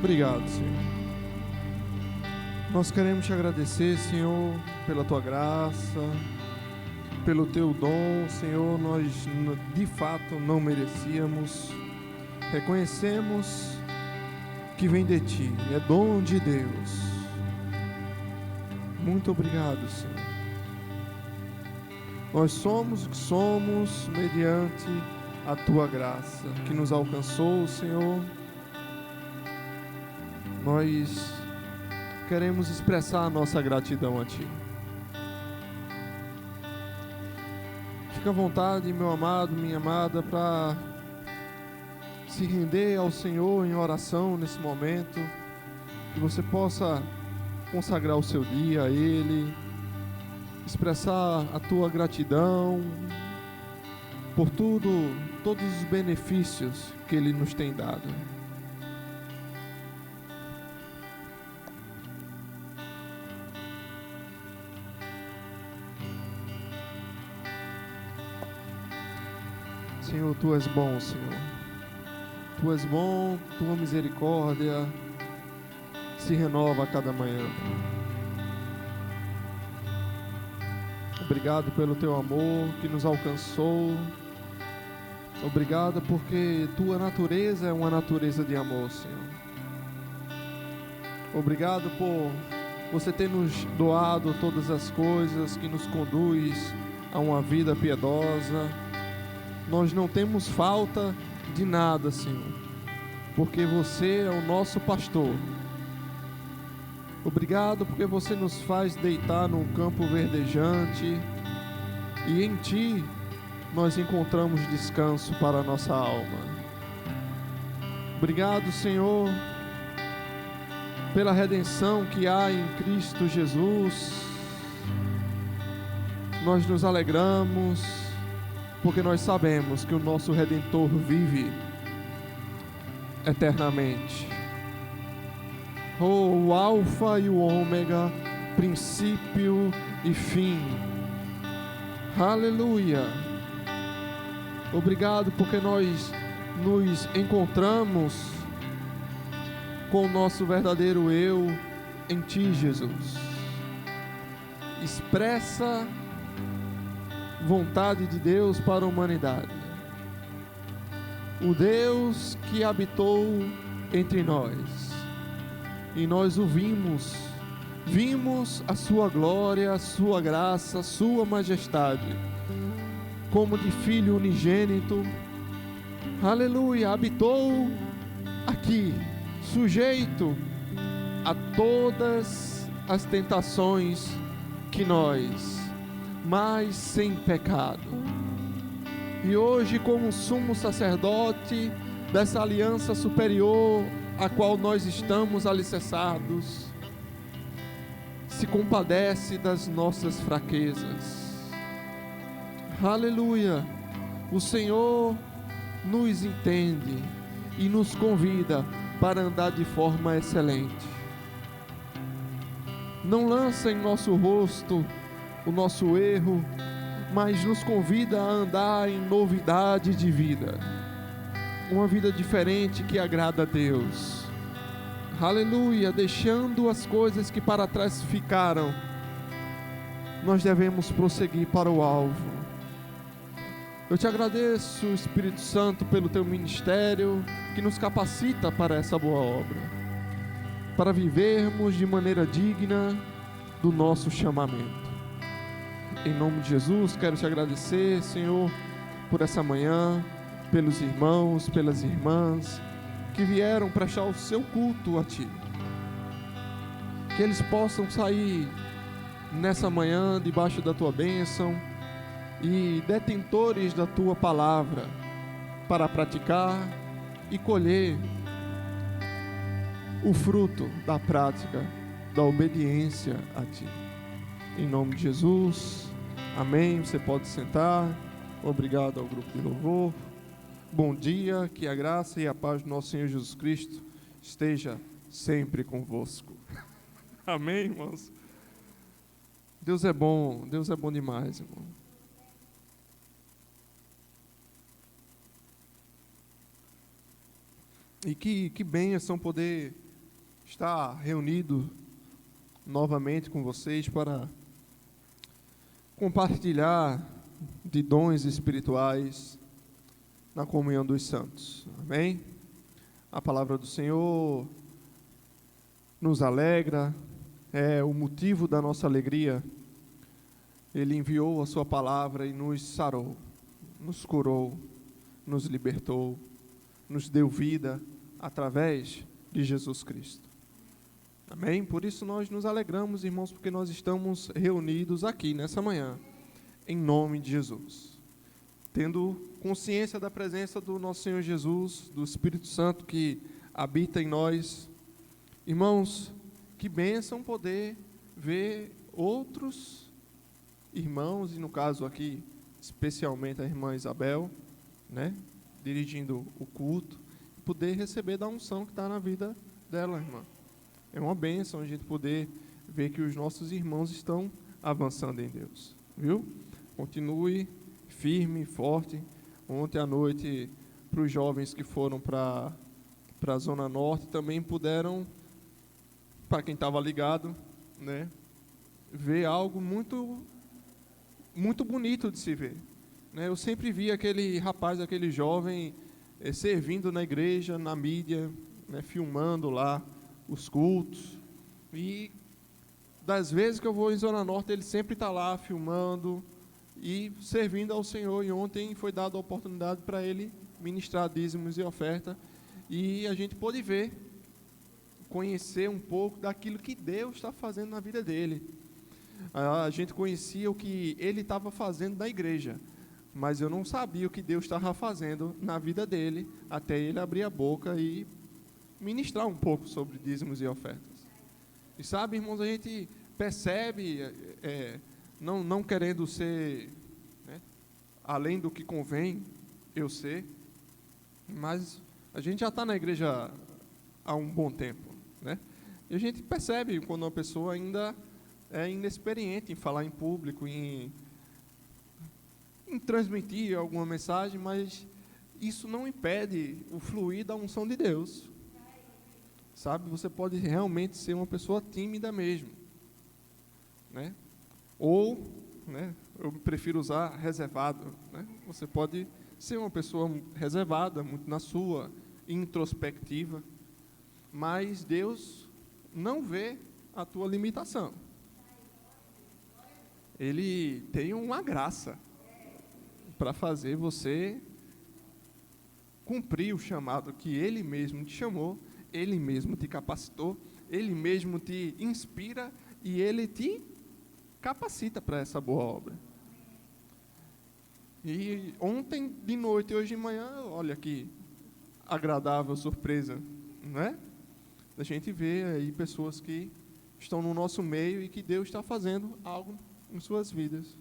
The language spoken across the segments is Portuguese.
obrigado, Senhor. Nós queremos te agradecer, Senhor, pela tua graça, pelo teu dom, Senhor. Nós de fato não merecíamos. Reconhecemos que vem de ti, é dom de Deus. Muito obrigado, Senhor. Nós somos o que somos mediante a tua graça que nos alcançou, Senhor. Nós queremos expressar a nossa gratidão a ti. Fica à vontade, meu amado, minha amada, para se render ao Senhor em oração nesse momento, que você possa consagrar o seu dia a Ele, expressar a tua gratidão por todos os benefícios que Ele nos tem dado. Senhor, Tu és bom, Senhor. Tu és bom, Tua misericórdia se renova a cada manhã. Obrigado pelo Teu amor que nos alcançou. Obrigado porque Tua natureza é uma natureza de amor, Senhor. Obrigado por você ter nos doado todas as coisas que nos conduz a uma vida piedosa. Nós não temos falta de nada, Senhor, porque você é o nosso pastor. Obrigado porque você nos faz deitar num campo verdejante e em Ti nós encontramos descanso para a nossa alma. Obrigado, Senhor, pela redenção que há em Cristo Jesus. Nós nos alegramos porque nós sabemos que o nosso Redentor vive eternamente. O Alfa e o Ômega, princípio e fim. Aleluia. Obrigado porque nós nos encontramos com o nosso verdadeiro eu em Ti, Jesus. Expressa vontade de Deus para a humanidade. O Deus que habitou entre nós. E nós o vimos a sua glória, a sua graça, a sua majestade, como de Filho unigênito. Aleluia, habitou aqui, sujeito a todas as tentações que nós, mas sem pecado. E hoje, como sumo sacerdote dessa aliança superior a qual nós estamos alicerçados, se compadece das nossas fraquezas. Aleluia. O Senhor nos entende e nos convida para andar de forma excelente. Não lança em nosso rosto o nosso erro, mas nos convida a andar em novidade de vida. Uma vida diferente que agrada a Deus. Aleluia, deixando as coisas que para trás ficaram, nós devemos prosseguir para o alvo. Eu te agradeço, Espírito Santo, pelo teu ministério que nos capacita para essa boa obra, para vivermos de maneira digna do nosso chamamento. Em nome de Jesus, quero te agradecer, Senhor, por essa manhã, pelos irmãos, pelas irmãs que vieram prestar o seu culto a Ti. Que eles possam sair nessa manhã debaixo da Tua bênção e detentores da Tua palavra para praticar e colher o fruto da prática, da obediência a Ti. Em nome de Jesus, amém. Você pode sentar. Obrigado ao grupo de louvor. Bom dia, que a graça e a paz do nosso Senhor Jesus Cristo esteja sempre convosco. Amém, irmãos? Deus é bom demais, irmão. E que bênção poder estar reunido novamente com vocês para compartilhar de dons espirituais na comunhão dos santos. Amém? A palavra do Senhor nos alegra, é o motivo da nossa alegria. Ele enviou a sua palavra e nos sarou, nos curou, nos libertou, nos deu vida através de Jesus Cristo. Amém? Por isso nós nos alegramos, irmãos, porque nós estamos reunidos aqui nessa manhã, em nome de Jesus. Tendo consciência da presença do nosso Senhor Jesus, do Espírito Santo que habita em nós. Irmãos, que bênção poder ver outros irmãos, e no caso aqui, especialmente a irmã Isabel, né, dirigindo o culto, poder receber da unção que está na vida dela, irmã. É uma bênção a gente poder ver que os nossos irmãos estão avançando em Deus, viu? Continue firme, forte. Ontem à noite, para os jovens que foram para a Zona Norte, também puderam, para quem estava ligado, né, ver algo muito, muito bonito de se ver. Né? Eu sempre vi aquele rapaz, aquele jovem, servindo na igreja, na mídia, né, filmando lá os cultos, e das vezes que eu vou em Zona Norte, ele sempre está lá filmando e servindo ao Senhor. E ontem foi dada a oportunidade para ele ministrar dízimos e oferta, e a gente pôde ver, conhecer um pouco daquilo que Deus está fazendo na vida dele. A gente conhecia o que ele estava fazendo na igreja, mas eu não sabia o que Deus estava fazendo na vida dele, até ele abrir a boca e ministrar um pouco sobre dízimos e ofertas. E sabe, irmãos, a gente percebe, não querendo ser, né, além do que convém eu ser, mas a gente já está na igreja há um bom tempo, né? E a gente percebe quando uma pessoa ainda é inexperiente em falar em público, em transmitir alguma mensagem, mas isso não impede o fluir da unção de Deus. Sabe, você pode realmente ser uma pessoa tímida mesmo, né? Ou, né, eu prefiro usar reservado, né? Você pode ser uma pessoa reservada, muito na sua, introspectiva, mas Deus não vê a tua limitação. Ele tem uma graça para fazer você cumprir o chamado que Ele mesmo te chamou, Ele mesmo te capacitou, Ele mesmo te inspira e Ele te capacita para essa boa obra. E ontem de noite e hoje de manhã, olha que agradável surpresa, não é? A gente vê aí pessoas que estão no nosso meio e que Deus está fazendo algo em suas vidas,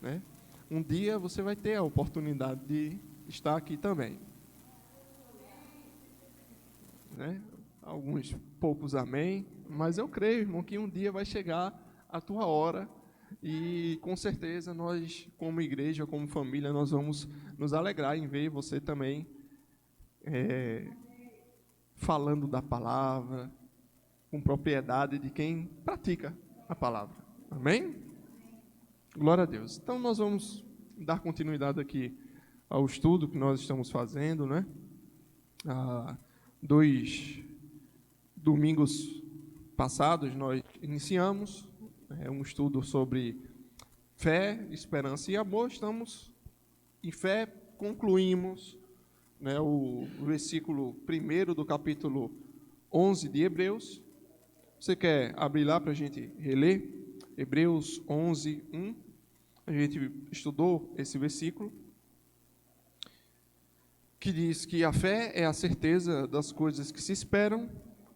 né? Um dia você vai ter a oportunidade de estar aqui também, né? Alguns poucos amém, mas eu creio, irmão, que um dia vai chegar a tua hora e com certeza nós, como igreja, como família, nós vamos nos alegrar em ver você também falando da palavra com propriedade de quem pratica a palavra. Amém? Glória a Deus. Então nós vamos dar continuidade aqui ao estudo que nós estamos fazendo, né? 2 domingos passados nós iniciamos um estudo sobre fé, esperança e amor. Estamos em fé, concluímos, né, o versículo 1 do capítulo 11 de Hebreus. Você quer abrir lá para a gente reler? Hebreus 11, 1. A gente estudou esse versículo, que diz que a fé é a certeza das coisas que se esperam,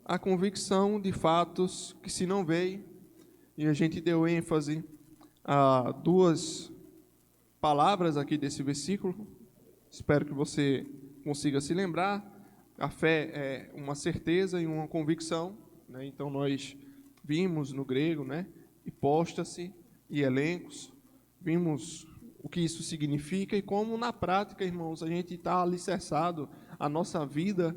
a convicção de fatos que se não veem. E a gente deu ênfase a 2 palavras aqui desse versículo. Espero que você consiga se lembrar. A fé é uma certeza e uma convicção, né? Então nós vimos no grego, né, hipóstase e elencos, vimos o que isso significa e como na prática, irmãos, a gente está alicerçado, a nossa vida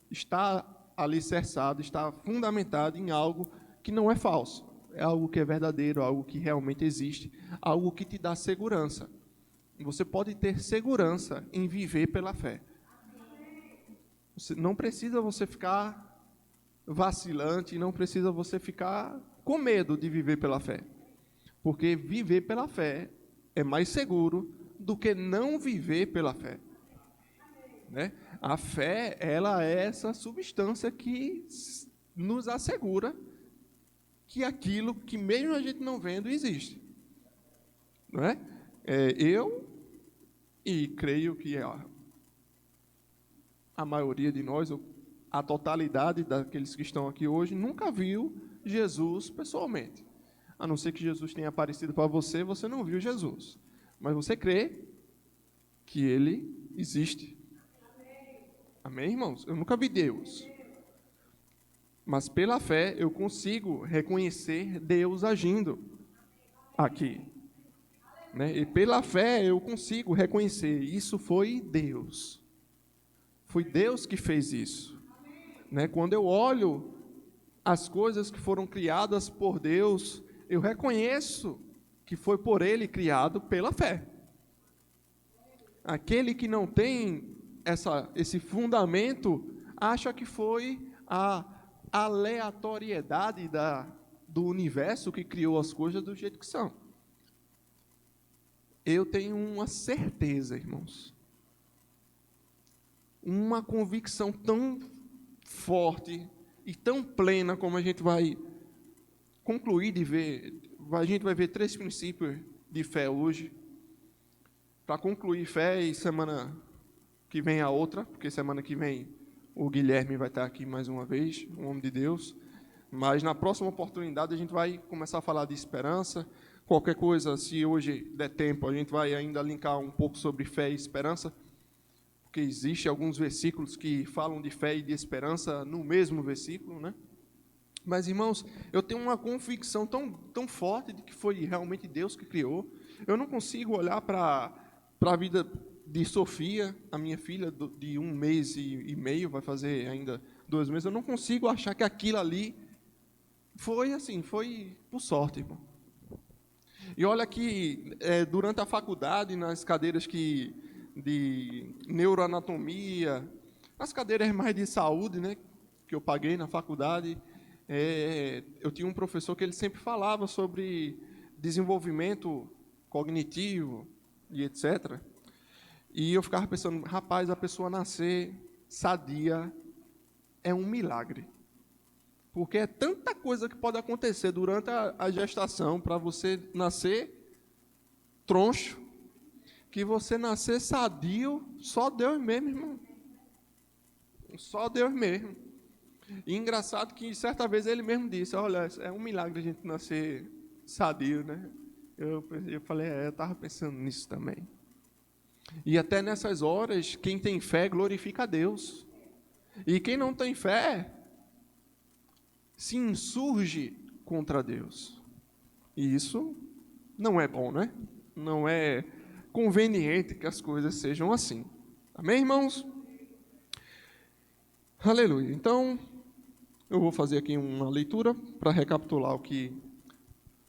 está alicerçado, está fundamentado em algo que não é falso. É algo que é verdadeiro, algo que realmente existe, algo que te dá segurança. Você pode ter segurança em viver pela fé. Não precisa você ficar vacilante, não precisa você ficar com medo de viver pela fé. Porque viver pela fé é mais seguro do que não viver pela fé. Né? A fé, ela é essa substância que nos assegura que aquilo que mesmo a gente não vendo existe. Não é? Eu, e creio que a maioria de nós, a totalidade daqueles que estão aqui hoje, nunca viu Jesus pessoalmente. A não ser que Jesus tenha aparecido para você, você não viu Jesus. Mas você crê que Ele existe. Amém, irmãos? Eu nunca vi Deus. Mas pela fé eu consigo reconhecer Deus agindo aqui. Né? E pela fé eu consigo reconhecer, isso foi Deus. Foi Deus que fez isso. Né? Quando eu olho as coisas que foram criadas por Deus, eu reconheço que foi por Ele criado pela fé. Aquele que não tem esse fundamento, acha que foi a aleatoriedade do universo que criou as coisas do jeito que são. Eu tenho uma certeza, irmãos, uma convicção tão forte e tão plena como a gente vai concluir de ver. A gente vai ver 3 princípios de fé hoje. Para concluir fé, e semana que vem a outra, porque semana que vem o Guilherme vai estar aqui mais uma vez, um homem de Deus. Mas na próxima oportunidade a gente vai começar a falar de esperança. Qualquer coisa, se hoje der tempo, a gente vai ainda linkar um pouco sobre fé e esperança, porque existem alguns versículos que falam de fé e de esperança no mesmo versículo, né? Mas, irmãos, eu tenho uma convicção tão forte de que foi realmente Deus que criou. Eu não consigo olhar para a vida de Sofia, a minha filha de 1 mês e meio, vai fazer ainda 2 meses, eu não consigo achar que aquilo ali foi assim, foi por sorte, irmão. E olha que durante a faculdade, nas cadeiras de neuroanatomia, nas cadeiras mais de saúde, né, que eu paguei na faculdade, eu tinha um professor que ele sempre falava sobre desenvolvimento cognitivo e etc. E eu ficava pensando, rapaz, a pessoa nascer sadia é um milagre. Porque é tanta coisa que pode acontecer durante a gestação para você nascer troncho, que você nascer sadio, só Deus mesmo, irmão. Só Deus mesmo. E engraçado que certa vez ele mesmo disse, olha, é um milagre a gente nascer sadio, né? Eu falei, eu estava pensando nisso também. E até nessas horas, quem tem fé glorifica a Deus. E quem não tem fé se insurge contra Deus. E isso não é bom, né? Não é conveniente que as coisas sejam assim. Amém, irmãos? Aleluia. Então, eu vou fazer aqui uma leitura para recapitular o que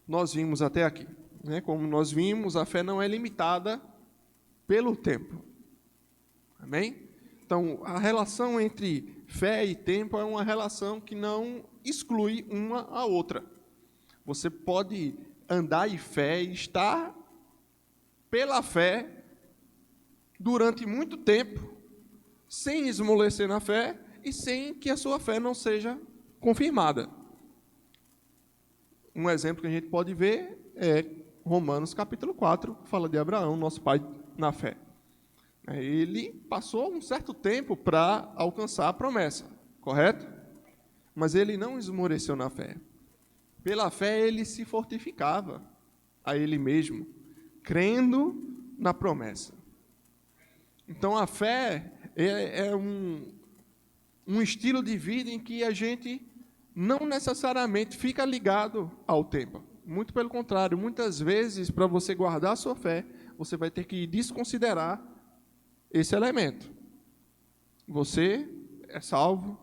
nós vimos até aqui. Né? Como nós vimos, a fé não é limitada pelo tempo. Amém? Então, a relação entre fé e tempo é uma relação que não exclui uma a outra. Você pode andar em fé e estar pela fé durante muito tempo, sem esmorecer na fé e sem que a sua fé não seja confirmada. Um exemplo que a gente pode ver é Romanos capítulo 4, que fala de Abraão, nosso pai na fé. Ele passou um certo tempo para alcançar a promessa, correto? Mas ele não esmoreceu na fé. Pela fé ele se fortificava a ele mesmo, crendo na promessa. Então a fé é um estilo de vida em que a gente não necessariamente fica ligado ao tempo. Muito pelo contrário, muitas vezes, para você guardar a sua fé, você vai ter que desconsiderar esse elemento. Você é salvo,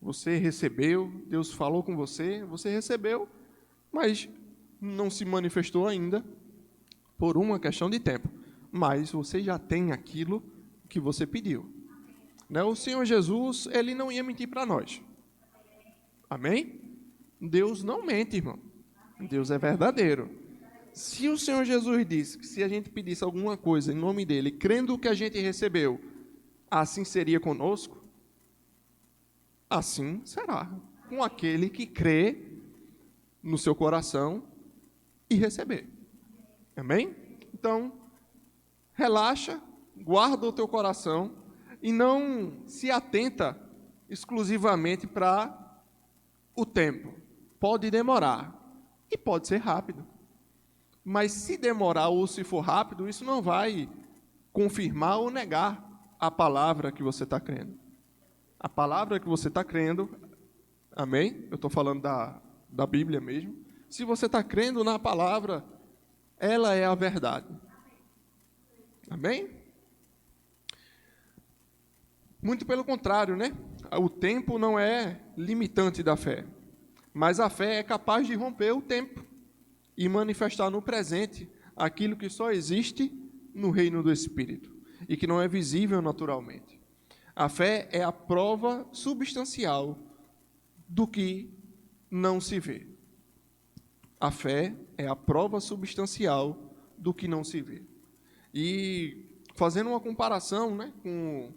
Você recebeu, Deus falou com você, você recebeu, mas não se manifestou ainda por uma questão de tempo. Mas você já tem aquilo que você pediu. Né? O Senhor Jesus, ele não ia mentir para nós. Amém? Deus não mente, irmão. Deus é verdadeiro. Se o Senhor Jesus disse que se a gente pedisse alguma coisa em nome dele, crendo que a gente recebeu, assim seria conosco, assim será com aquele que crê no seu coração e receber. Amém? Então, relaxa, guarda o teu coração e não se atenta exclusivamente para o tempo. Pode demorar e pode ser rápido. Mas se demorar ou se for rápido, isso não vai confirmar ou negar a palavra que você está crendo. A palavra que você está crendo, amém? Eu estou falando da Bíblia mesmo. Se você está crendo na palavra, ela é a verdade. Amém? Muito pelo contrário, né? O tempo não é limitante da fé, mas a fé é capaz de romper o tempo e manifestar no presente aquilo que só existe no reino do Espírito e que não é visível naturalmente. A fé é a prova substancial do que não se vê. A fé é a prova substancial do que não se vê. E fazendo uma comparação, né, com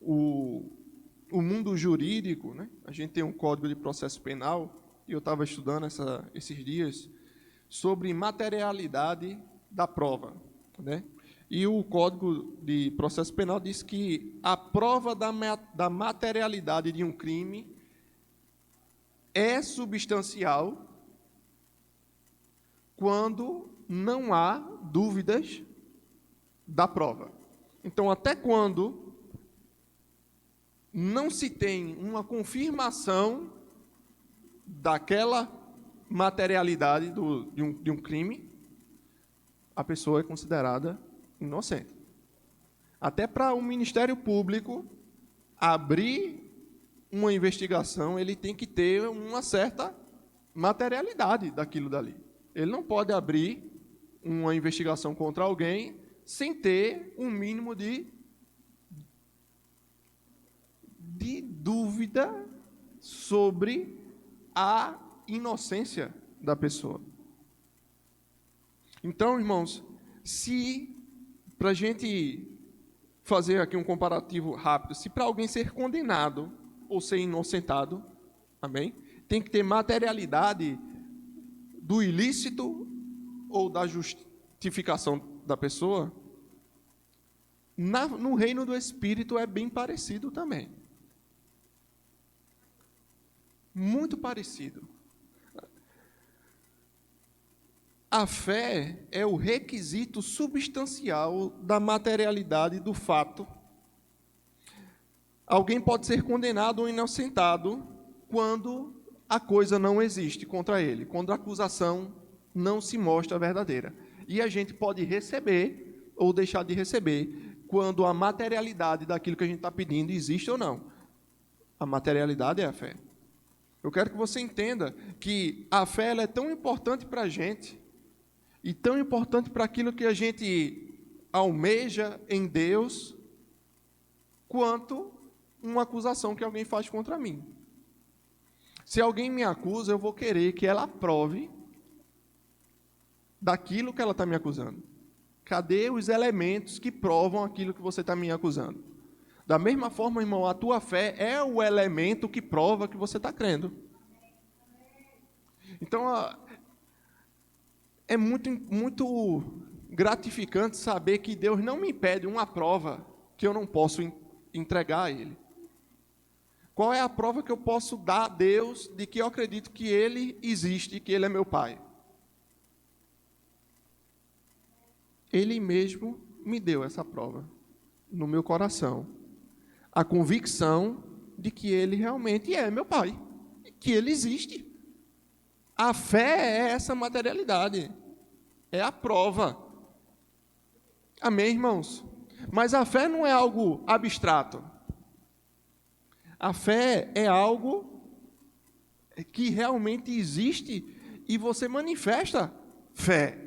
o mundo jurídico, né, a gente tem um Código de Processo Penal, e eu estava estudando esses dias, sobre materialidade da prova, né? E o Código de Processo Penal diz que a prova da materialidade de um crime é substancial quando não há dúvidas da prova. Então, até quando não se tem uma confirmação daquela materialidade de um crime, a pessoa é considerada inocente. Até para o Ministério Público abrir uma investigação, ele tem que ter uma certa materialidade daquilo dali. Ele não pode abrir uma investigação contra alguém sem ter um mínimo de dúvida sobre a inocência da pessoa. Então, irmãos, se, para a gente fazer aqui um comparativo rápido, se para alguém ser condenado ou ser inocentado, amém? Tem que ter materialidade do ilícito ou da justificação da pessoa. No reino do Espírito é bem parecido também. Muito parecido. A fé é o requisito substancial da materialidade do fato. Alguém pode ser condenado ou inocentado quando a coisa não existe contra ele, quando a acusação não se mostra verdadeira. E a gente pode receber ou deixar de receber quando a materialidade daquilo que a gente está pedindo existe ou não. A materialidade é a fé. Eu quero que você entenda que a fé ela é tão importante para a gente e tão importante para aquilo que a gente almeja em Deus, quanto uma acusação que alguém faz contra mim. Se alguém me acusa, eu vou querer que ela prove daquilo que ela está me acusando. Cadê os elementos que provam aquilo que você está me acusando? Da mesma forma, irmão, a tua fé é o elemento que prova que você está crendo. Então, é muito gratificante saber que Deus não me pede uma prova que eu não posso entregar a Ele. Qual é a prova que eu posso dar a Deus de que eu acredito que Ele existe, que Ele é meu Pai? Ele mesmo me deu essa prova no meu coração. A convicção de que Ele realmente é meu Pai, que Ele existe. A fé é essa materialidade, é a prova. Amém, irmãos? Mas a fé não é algo abstrato. A fé é algo que realmente existe e você manifesta fé.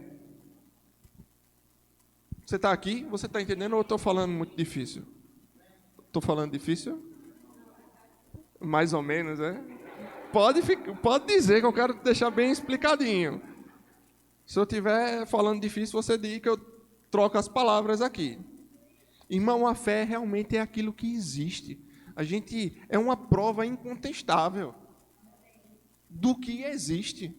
Você está aqui? Você está entendendo ou eu estou falando muito difícil? Estou falando difícil? Mais ou menos, é? Pode dizer que eu quero deixar bem explicadinho. Se eu estiver falando difícil, você diz que eu troco as palavras aqui. Irmão, a fé realmente é aquilo que existe. A gente é uma prova incontestável do que existe.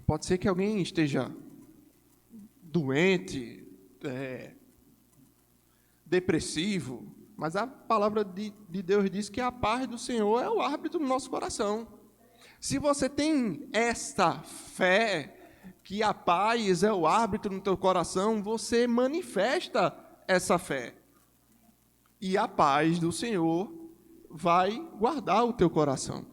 Pode ser que alguém esteja doente, depressivo, mas a palavra de Deus diz que a paz do Senhor é o árbitro do nosso coração. Se você tem esta fé, que a paz é o árbitro no teu coração, você manifesta essa fé. E a paz do Senhor vai guardar o teu coração.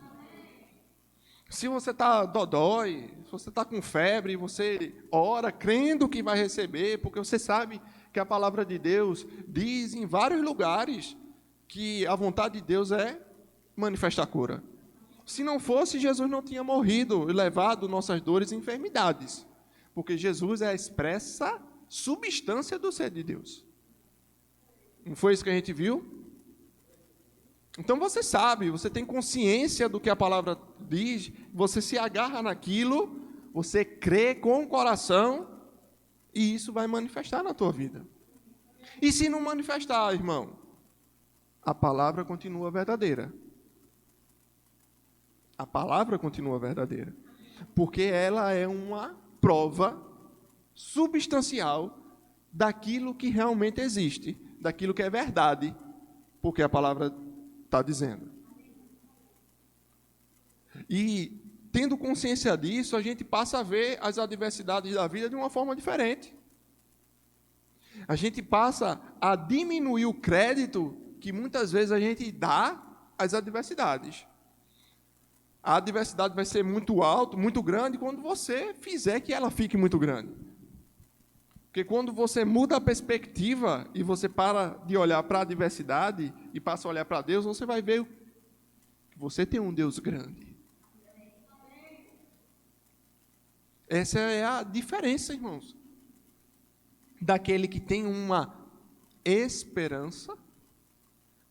Se você está dodói, se você está com febre, você ora crendo que vai receber, porque você sabe que a palavra de Deus diz em vários lugares que a vontade de Deus é manifestar cura. Se não fosse, Jesus não tinha morrido e levado nossas dores e enfermidades, porque Jesus é a expressa substância do ser de Deus. Não foi isso que a gente viu? Então você sabe, você tem consciência do que a palavra diz, você se agarra naquilo, você crê com o coração, e isso vai manifestar na tua vida. E se não manifestar, irmão, a palavra continua verdadeira. A palavra continua verdadeira. Porque ela é uma prova substancial daquilo que realmente existe, daquilo que é verdade, porque a palavra está dizendo. E, tendo consciência disso, a gente passa a ver as adversidades da vida de uma forma diferente. A gente passa a diminuir o crédito que muitas vezes a gente dá às adversidades. A adversidade vai ser muito alta, muito grande, quando você fizer que ela fique muito grande. Porque quando você muda a perspectiva e você para de olhar para a adversidade e passa a olhar para Deus, você vai ver que você tem um Deus grande. Essa é a diferença, irmãos, daquele que tem uma esperança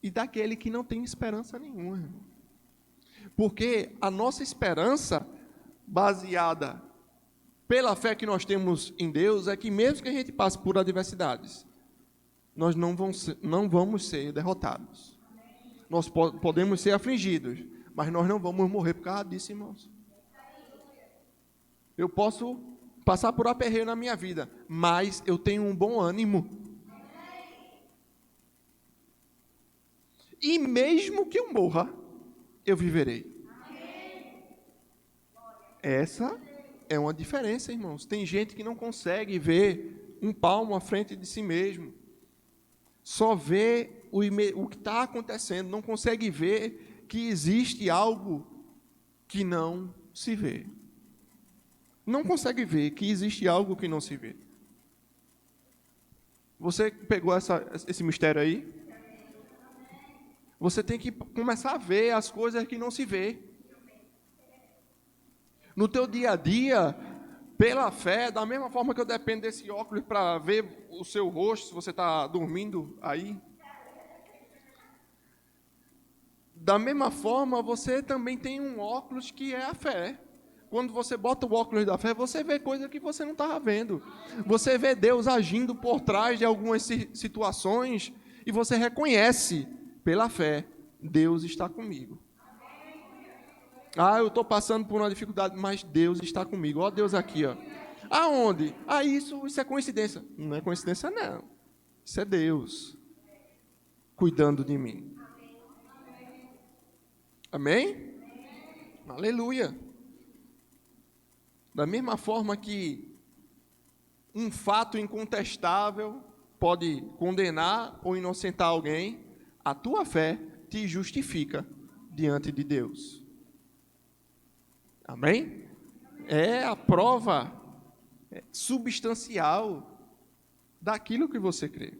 e daquele que não tem esperança nenhuma, irmão. Porque a nossa esperança, baseada pela fé que nós temos em Deus, é que mesmo que a gente passe por adversidades, nós não vamos ser derrotados. Nós podemos ser afligidos, mas nós não vamos morrer por causa disso, irmãos. Eu posso passar por aperreio na minha vida, mas eu tenho um bom ânimo. E mesmo que eu morra, eu viverei. Essa é uma diferença, irmãos. Tem gente que não consegue ver um palmo à frente de si mesmo. Só vê o que está acontecendo. Não consegue ver que existe algo que não se vê. Não consegue ver que existe algo que não se vê. Você pegou esse mistério aí? Você tem que começar a ver as coisas que não se vê. No teu dia a dia, pela fé, da mesma forma que eu dependo desse óculos para ver o seu rosto, se você está dormindo aí. Da mesma forma, você também tem um óculos que é a fé. Quando você bota o óculos da fé, você vê coisas que você não estava vendo. Você vê Deus agindo por trás de algumas situações e você reconhece, pela fé, Deus está comigo. Eu estou passando por uma dificuldade, mas Deus está comigo. Ó Deus aqui, ó. Aonde? Isso é coincidência. Não é coincidência, não. Isso é Deus cuidando de mim. Amém? Aleluia. Da mesma forma que um fato incontestável pode condenar ou inocentar alguém, a tua fé te justifica diante de Deus. Amém? É a prova substancial daquilo que você crê.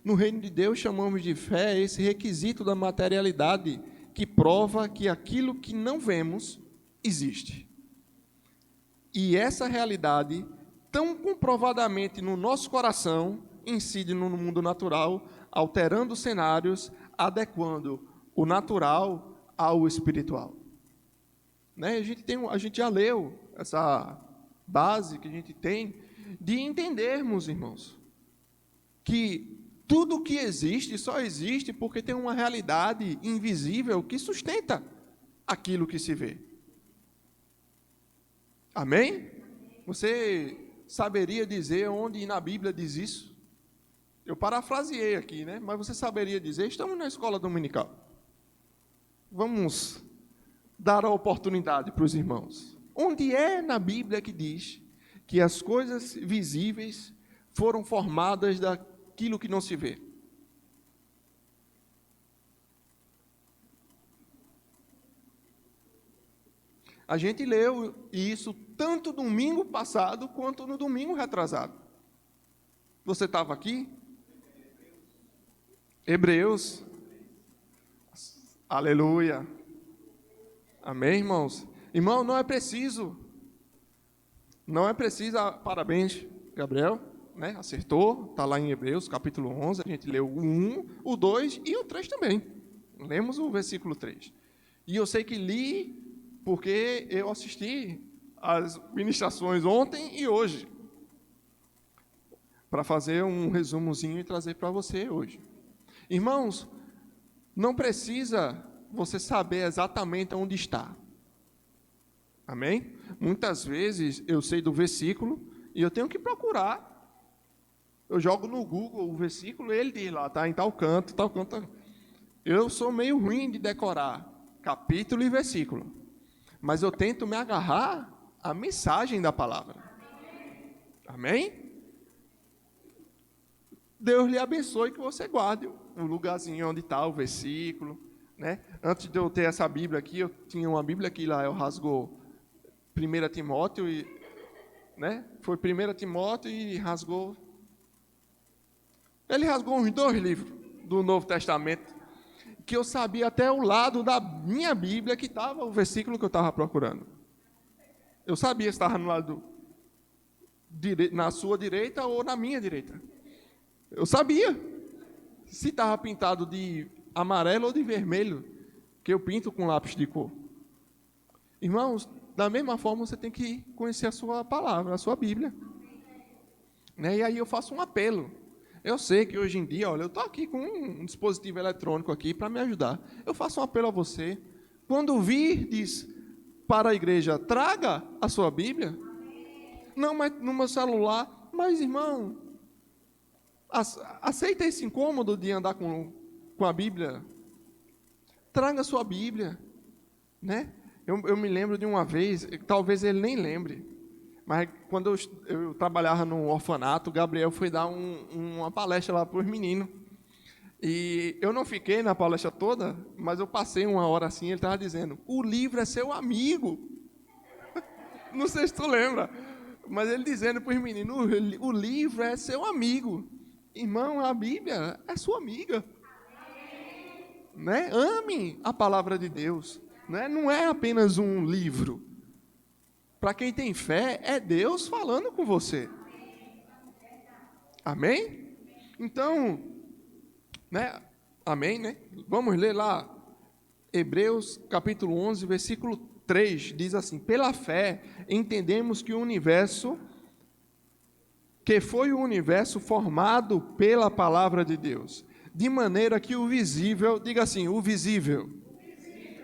No reino de Deus chamamos de fé esse requisito da materialidade que prova que aquilo que não vemos existe. E essa realidade, tão comprovadamente no nosso coração, incide no mundo natural, alterando cenários, adequando o natural ao espiritual. Né? A gente já leu essa base que a gente tem de entendermos, irmãos, que tudo que existe só existe porque tem uma realidade invisível que sustenta aquilo que se vê. Amém? Você saberia dizer onde na Bíblia diz isso? Eu parafraseei aqui, né? Mas você saberia dizer? Estamos na escola dominical. Vamos dar a oportunidade para os irmãos. Onde é na Bíblia que diz que as coisas visíveis foram formadas daquilo que não se vê? A gente leu isso tanto domingo passado quanto no domingo retrasado. Você estava aqui? Hebreus. Aleluia. Amém, irmãos? Irmão, não é preciso. Parabéns, Gabriel, né? Acertou. Está lá em Hebreus, capítulo 11. A gente leu o 1, o 2 e o 3 também. Lemos o versículo 3. E eu sei que li porque eu assisti as ministrações ontem e hoje, para fazer um resumozinho e trazer para você hoje. Irmãos, não precisa você saber exatamente onde está. Amém? Muitas vezes eu sei do versículo e eu tenho que procurar. Eu jogo no Google o versículo e ele diz lá, está em tal canto, tal canto. Eu sou meio ruim de decorar capítulo e versículo. Mas eu tento me agarrar à mensagem da palavra. Amém? Deus lhe abençoe que você guarde o lugarzinho onde está o versículo. Né? Antes de eu ter essa Bíblia aqui, eu tinha uma Bíblia aqui lá, eu rasgou 1 Timóteo, né? Foi 1 Timóteo e rasgou. Ele rasgou uns 2 livros do Novo Testamento, que eu sabia até o lado da minha Bíblia que estava o versículo que eu estava procurando. Eu sabia se estava no lado na sua direita ou na minha direita. Eu sabia se estava pintado de amarelo ou de vermelho, que eu pinto com lápis de cor. Irmãos, da mesma forma você tem que conhecer a sua palavra, a sua Bíblia. Né? E aí eu faço um apelo. Eu sei que hoje em dia, olha, eu estou aqui com um dispositivo eletrônico aqui para me ajudar. Eu faço um apelo a você. Quando vir, diz para a igreja, traga a sua Bíblia. Não, mas no meu celular. Mas, irmão, aceita esse incômodo de andar com a Bíblia. Traga a sua Bíblia. Né? Eu me lembro de uma vez, talvez ele nem lembre, mas quando eu trabalhava no orfanato, o Gabriel foi dar uma palestra lá para os meninos. E eu não fiquei na palestra toda, mas eu passei uma hora assim, ele estava dizendo, o livro é seu amigo. Não sei se tu lembra, mas ele dizendo para os meninos, o livro é seu amigo. Irmão, a Bíblia é sua amiga. Né? Ame a palavra de Deus. Né? Não é apenas um livro. Para quem tem fé, é Deus falando com você. Amém? Então, né? Amém, né? Vamos ler lá, Hebreus capítulo 11, versículo 3, diz assim, pela fé, entendemos que foi o universo formado pela palavra de Deus, de maneira que o visível, diga assim, o visível,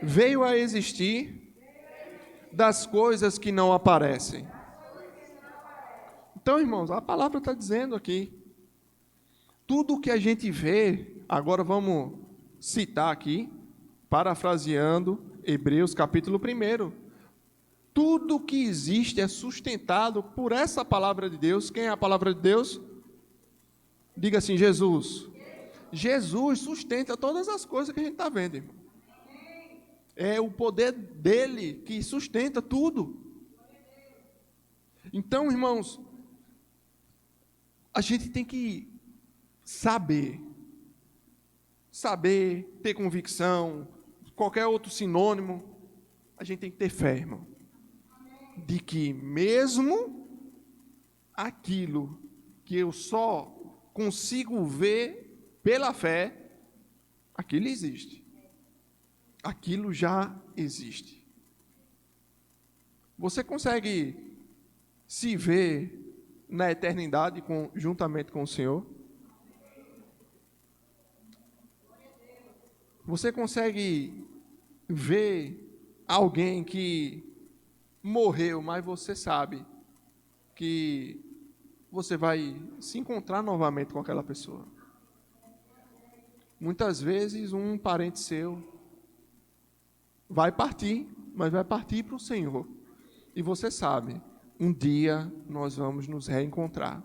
veio a existir das coisas que não aparecem. Então, irmãos, a palavra está dizendo aqui, tudo que a gente vê, agora vamos citar aqui, parafraseando Hebreus capítulo 1, tudo que existe é sustentado por essa palavra de Deus. Quem é a palavra de Deus? Diga assim, Jesus. Jesus sustenta todas as coisas que a gente está vendo, irmão. É o poder dele que sustenta tudo. Então, irmãos, a gente tem que saber saber, ter convicção, qualquer outro sinônimo, a gente tem que ter fé, irmão. De que mesmo aquilo que eu só consigo ver pela fé, aquilo existe. Aquilo já existe. Você consegue se ver na eternidade juntamente com o Senhor? Você consegue ver alguém que morreu, mas você sabe que você vai se encontrar novamente com aquela pessoa? Muitas vezes um parente seu vai partir, mas vai partir para o Senhor. E você sabe, um dia nós vamos nos reencontrar.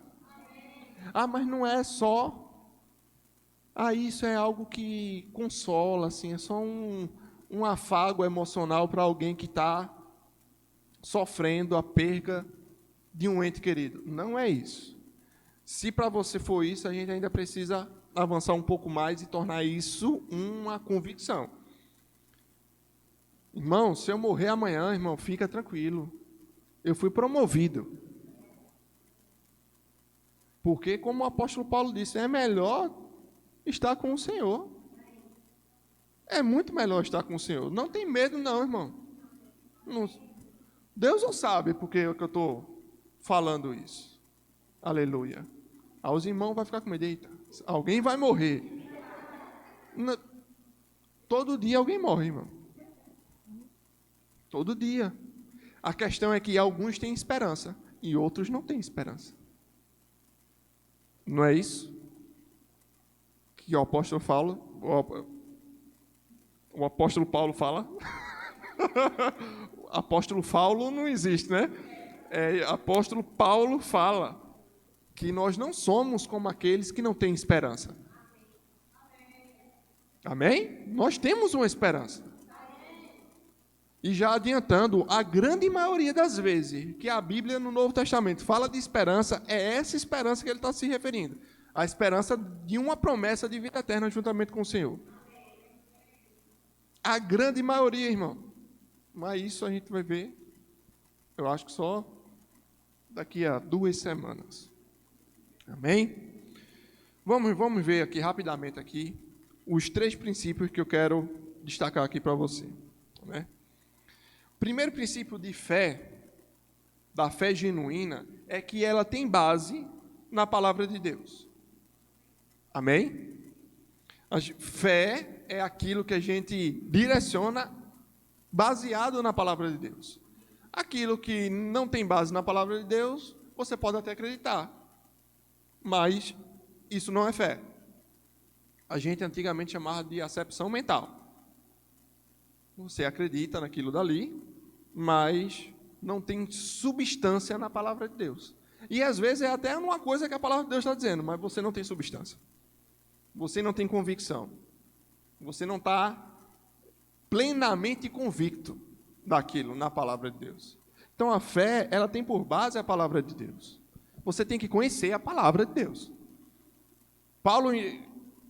Ah, mas não é só... isso é algo que consola, assim, é só um afago emocional para alguém que está sofrendo a perda de um ente querido. Não é isso. Se para você for isso, a gente ainda precisa avançar um pouco mais e tornar isso uma convicção. Irmão, se eu morrer amanhã, irmão, fica tranquilo. Eu fui promovido. Porque, como o apóstolo Paulo disse, é melhor estar com o Senhor. É muito melhor estar com o Senhor. Não tem medo não, irmão. Não, Deus não sabe porque eu estou falando isso. Aleluia. Os irmãos vão ficar com medo. Eita, alguém vai morrer. Todo dia alguém morre, irmão. Todo dia. A questão é que alguns têm esperança e outros não têm esperança. Não é isso? Que o apóstolo fala, o apóstolo Paulo fala. Apóstolo Paulo não existe, né? Apóstolo Paulo fala que nós não somos como aqueles que não têm esperança. Amém? Nós temos uma esperança. E já adiantando, a grande maioria das vezes que a Bíblia no Novo Testamento fala de esperança, é essa esperança que ele está se referindo. A esperança de uma promessa de vida eterna juntamente com o Senhor. A grande maioria, irmão. Mas isso a gente vai ver, eu acho que só daqui a 2 semanas. Amém? Vamos ver aqui rapidamente aqui os 3 princípios que eu quero destacar aqui para você. Né? O primeiro princípio de fé, da fé genuína, é que ela tem base na palavra de Deus. Amém? A fé é aquilo que a gente direciona baseado na palavra de Deus. Aquilo que não tem base na palavra de Deus, você pode até acreditar, mas isso não é fé. A gente antigamente chamava de acepção mental. Você acredita naquilo dali, mas não tem substância na palavra de Deus. E às vezes é até uma coisa que a palavra de Deus está dizendo, mas você não tem substância. Você não tem convicção. Você não está plenamente convicto daquilo na palavra de Deus. Então a fé, ela tem por base a palavra de Deus. Você tem que conhecer a palavra de Deus. Paulo,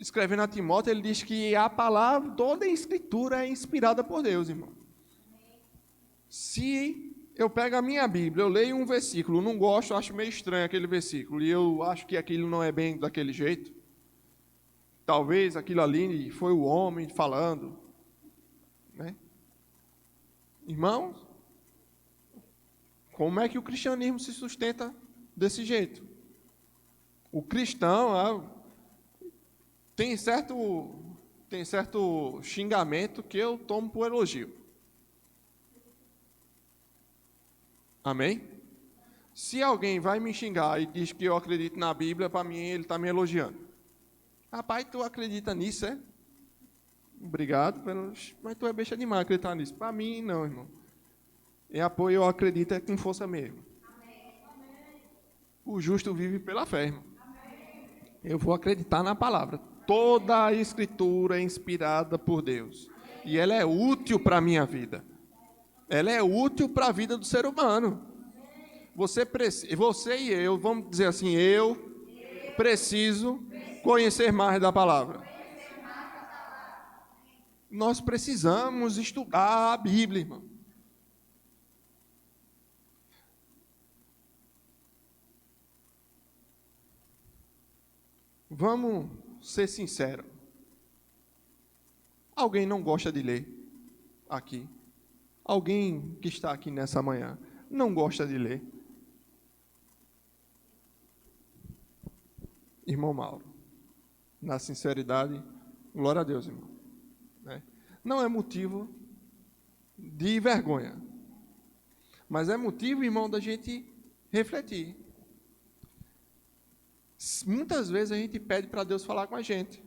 escrevendo a Timóteo, ele diz que a palavra, toda a escritura é inspirada por Deus, irmão. Se eu pego a minha Bíblia, eu leio um versículo, não gosto, acho meio estranho aquele versículo, e eu acho que aquilo não é bem daquele jeito, talvez aquilo ali foi o homem falando, né? Irmãos, como é que o cristianismo se sustenta desse jeito? O cristão tem certo xingamento que eu tomo por elogio. Amém? Se alguém vai me xingar e diz que eu acredito na Bíblia, para mim ele está me elogiando. Rapaz, tu acredita nisso, é? Obrigado, mas tu é besta demais acreditar nisso. Para mim, não, irmão. Em apoio, eu acredito com força mesmo. O justo vive pela fé, irmão. Eu vou acreditar na palavra. Toda a escritura é inspirada por Deus. E ela é útil para a minha vida. Ela é útil para a vida do ser humano. Você e eu, vamos dizer assim, eu preciso conhecer mais da palavra. Nós precisamos estudar a Bíblia, irmão. Vamos ser sinceros. Alguém não gosta de ler aqui? Alguém que está aqui nessa manhã não gosta de ler? Irmão Mauro, na sinceridade, glória a Deus, irmão. Não é motivo de vergonha, mas é motivo, irmão, da gente refletir. Muitas vezes a gente pede para Deus falar com a gente,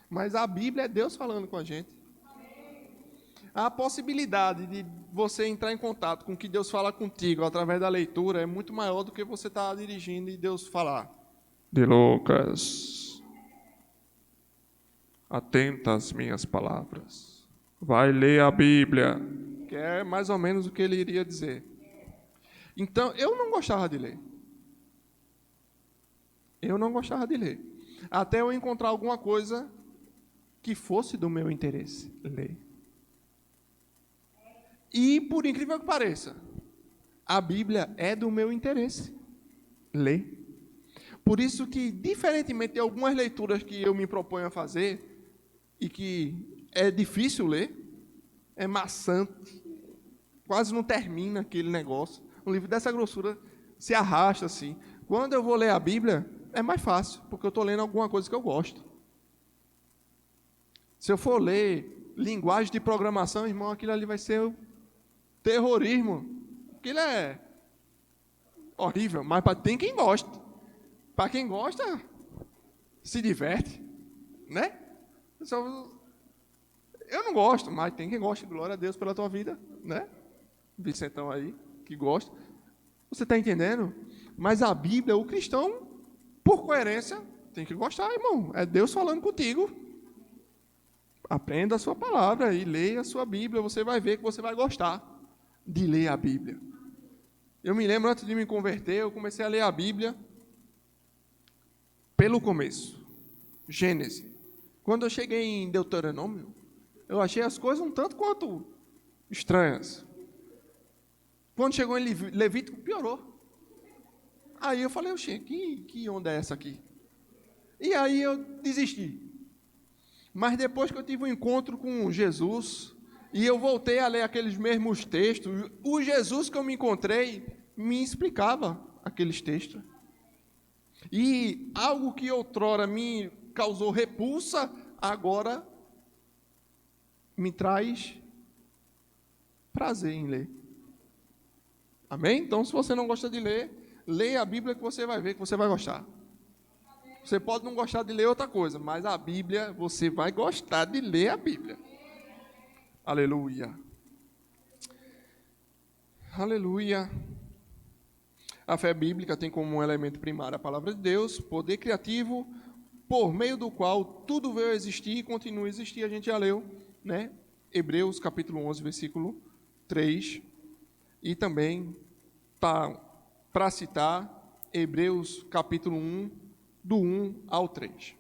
mas a Bíblia é Deus falando com a gente. A possibilidade de você entrar em contato com o que Deus fala contigo através da leitura é muito maior do que você estar dirigindo e Deus falar. De Lucas, atenta às minhas palavras, vai ler a Bíblia, que é mais ou menos o que ele iria dizer. Então, eu não gostava de ler. Até eu encontrar alguma coisa que fosse do meu interesse ler. E, por incrível que pareça, a Bíblia é do meu interesse ler. Por isso que, diferentemente de algumas leituras que eu me proponho a fazer, e que é difícil ler, é maçante, quase não termina aquele negócio. Um livro dessa grossura se arrasta assim. Quando eu vou ler a Bíblia, é mais fácil, porque eu estou lendo alguma coisa que eu gosto. Se eu for ler linguagem de programação, irmão, aquilo ali vai ser o terrorismo. Aquilo é horrível, mas tem quem gosta. Para quem gosta, se diverte, né? Eu não gosto, mas tem quem gosta. Glória a Deus pela tua vida, né? Vicentão aí, que gosta. Você está entendendo? Mas a Bíblia, o cristão, por coerência, tem que gostar, irmão. É Deus falando contigo. Aprenda a sua palavra e leia a sua Bíblia. Você vai ver que você vai gostar de ler a Bíblia. Eu me lembro, antes de me converter, eu comecei a ler a Bíblia pelo começo. Gênesis. Quando eu cheguei em Deuteronômio, eu achei as coisas um tanto quanto estranhas. Quando chegou em Levítico, piorou. Aí eu falei, oxê, que onda é essa aqui? E aí eu desisti. Mas depois que eu tive um encontro com Jesus, e eu voltei a ler aqueles mesmos textos, o Jesus que eu me encontrei me explicava aqueles textos. E algo que outrora me causou repulsa, agora me traz prazer em ler. Amém? Então, se você não gosta de ler, leia a Bíblia que você vai ver que você vai gostar. Você pode não gostar de ler outra coisa, mas a Bíblia, você vai gostar de ler a Bíblia. Aleluia. Aleluia. A fé bíblica tem como um elemento primário a palavra de Deus, poder criativo, por meio do qual tudo veio a existir e continua a existir. A gente já leu, né? Hebreus capítulo 11, versículo 3. E também, para citar, Hebreus capítulo 1, do 1 ao 3.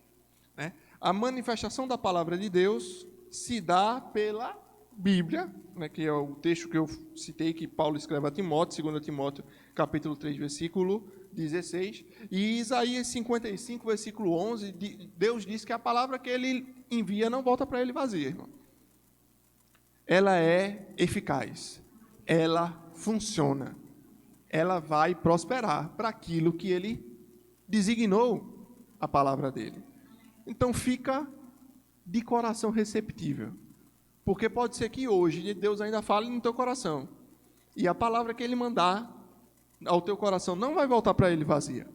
Né? A manifestação da palavra de Deus se dá pela Bíblia, né, que é o texto que eu citei, que Paulo escreve a Timóteo, 2 Timóteo capítulo 3, versículo 16. E Isaías 55, versículo 11, Deus diz que a palavra que ele envia não volta para ele vazia, irmão. Ela é eficaz, ela funciona, ela vai prosperar para aquilo que ele designou a palavra dele. Então fica de coração receptível, porque pode ser que hoje Deus ainda fale no teu coração, e a palavra que ele mandar ao teu coração não vai voltar para ele vazia.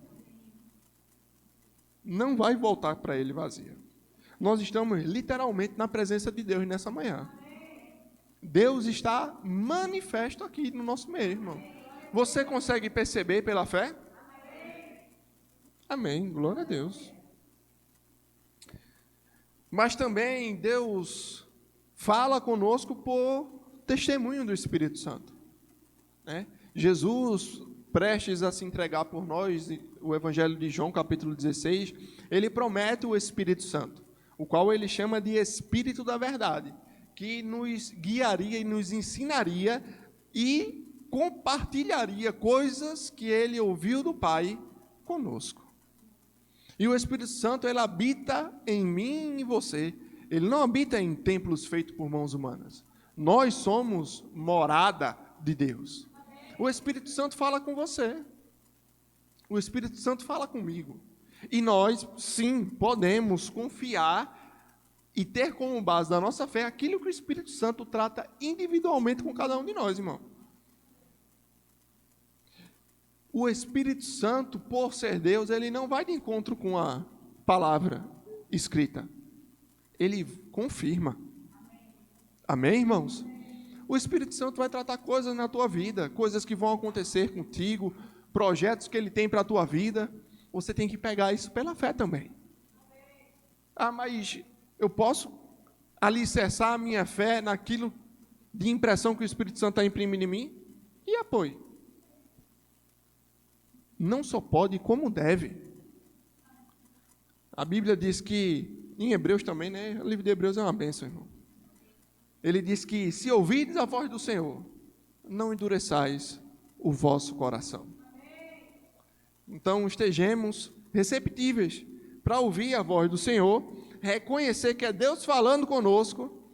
Não vai voltar para ele vazia. Nós estamos literalmente na presença de Deus nessa manhã. Deus está manifesto aqui no nosso meio, irmão. Você consegue perceber pela fé? Amém, glória a Deus. Mas também Deus fala conosco por testemunho do Espírito Santo. Né? Jesus, prestes a se entregar por nós, o Evangelho de João, capítulo 16, ele promete o Espírito Santo. o qual ele chama de Espírito da Verdade, que nos guiaria e nos ensinaria e compartilharia coisas que ele ouviu do Pai conosco. E o Espírito Santo, ele habita em mim e em você. Ele não habita em templos feitos por mãos humanas. Nós somos morada de Deus. O Espírito Santo fala com você. O Espírito Santo fala comigo. E nós, sim, podemos confiar e ter como base da nossa fé aquilo que o Espírito Santo trata individualmente com cada um de nós, irmão. O Espírito Santo, por ser Deus, ele não vai de encontro com a palavra escrita. Ele confirma. Amém, irmãos? O Espírito Santo vai tratar coisas na tua vida, coisas que vão acontecer contigo, projetos que ele tem para a tua vida. Você tem que pegar isso pela fé também. Ah, mas eu posso alicerçar a minha fé naquilo de impressão que o Espírito Santo está imprimindo em mim? E apoio. Não só pode, como deve. A Bíblia diz que, em Hebreus também, né? O livro de Hebreus é uma bênção, irmão. Ele diz que, se ouvirdes a voz do Senhor, não endureçais o vosso coração. Então, estejamos receptíveis para ouvir a voz do Senhor, reconhecer que é Deus falando conosco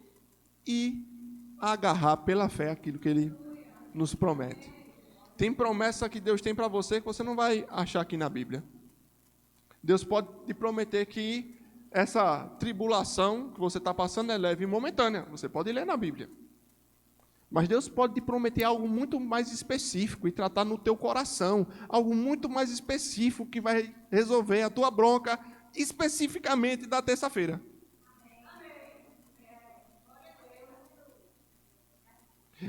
e agarrar pela fé aquilo que Ele nos promete. Tem promessa que Deus tem para você que você não vai achar aqui na Bíblia. Deus pode te prometer que essa tribulação que você está passando é leve e momentânea. Você pode ler na Bíblia. Mas Deus pode te prometer algo muito mais específico e tratar no teu coração. Algo muito mais específico que vai resolver a tua bronca especificamente da terça-feira.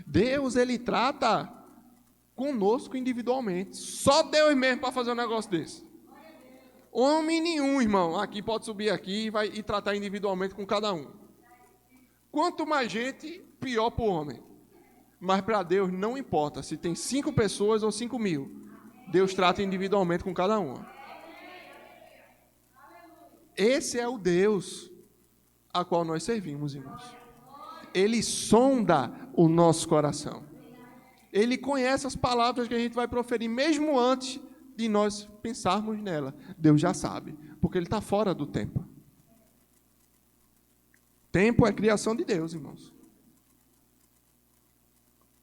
Deus, ele trata conosco individualmente. Só Deus mesmo para fazer um negócio desse. Homem nenhum, irmão, aqui pode subir aqui e tratar individualmente com cada um. Quanto mais gente, pior para o homem. Mas para Deus não importa se tem 5 pessoas ou 5.000. Deus trata individualmente com cada uma. Esse é o Deus a qual nós servimos, irmãos. Ele sonda o nosso coração. Ele conhece as palavras que a gente vai proferir, mesmo antes de nós pensarmos nela. Deus já sabe, porque Ele está fora do tempo. Tempo é criação de Deus, irmãos.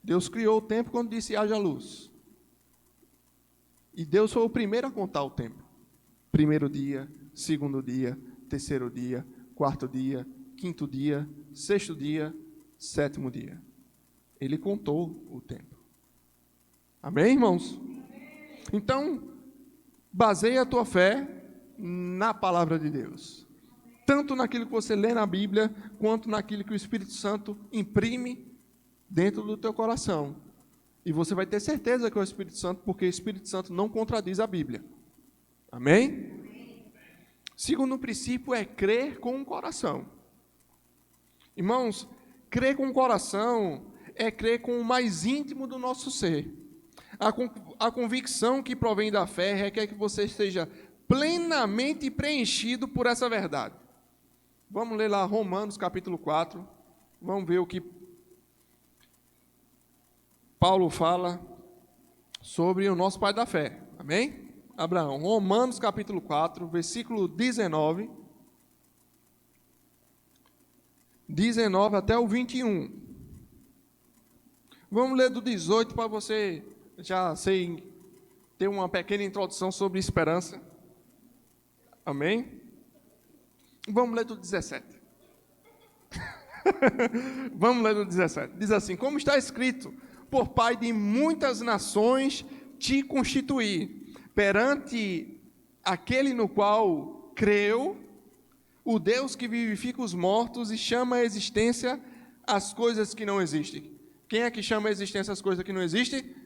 Deus criou o tempo quando disse haja luz. E Deus foi o primeiro a contar o tempo. Primeiro dia, segundo dia, terceiro dia, quarto dia, quinto dia, sexto dia, sétimo dia. Ele contou o tempo. Amém, irmãos? Então, baseia a tua fé na palavra de Deus. Tanto naquilo que você lê na Bíblia, quanto naquilo que o Espírito Santo imprime dentro do teu coração. E você vai ter certeza que é o Espírito Santo, porque o Espírito Santo não contradiz a Bíblia. Amém? Segundo princípio é crer com o coração. Irmãos, crer com o coração é crer com o mais íntimo do nosso ser. A convicção que provém da fé requer que você esteja plenamente preenchido por essa verdade. Vamos ler lá Romanos capítulo 4. Vamos ver o que Paulo fala sobre o nosso pai da fé. Amém? Abraão. Romanos capítulo 4, versículo 19. 19 até o 21. Vamos ler do 18 para você já ter uma pequena introdução sobre esperança. Amém? Vamos ler do 17. Vamos ler do 17. Diz assim: como está escrito, por pai de muitas nações te constituí, perante aquele no qual creu, o Deus que vivifica os mortos e chama a existência as coisas que não existem. Quem é que chama a existência as coisas que não existem?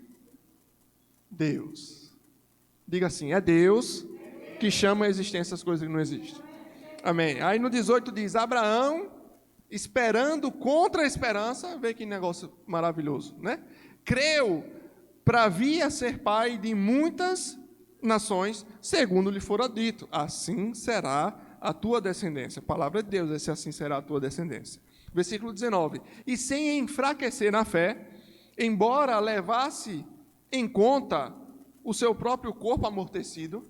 Deus. Diga assim, é Deus que chama a existência as coisas que não existem. Amém. Aí no 18 diz, Abraão, esperando contra a esperança, vê que negócio maravilhoso, né? Creu para vir a ser pai de muitas nações, segundo lhe fora dito, assim será a tua descendência. Palavra de Deus, esse assim será a tua descendência. Versículo 19. E sem enfraquecer na fé, embora levasse em conta o seu próprio corpo amortecido.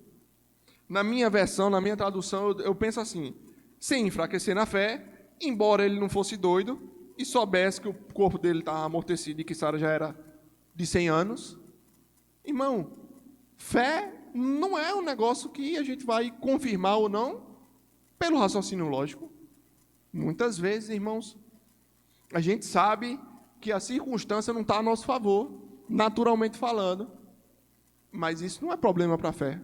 Na minha versão, na minha tradução, eu penso assim: sem enfraquecer na fé, embora ele não fosse doido e soubesse que o corpo dele estava amortecido e que Sara já era de 100 anos. Irmão, fé não é um negócio que a gente vai confirmar ou não pelo raciocínio lógico. Muitas vezes, irmãos, a gente sabe que a circunstância não está a nosso favor, naturalmente falando, mas isso não é problema para a fé,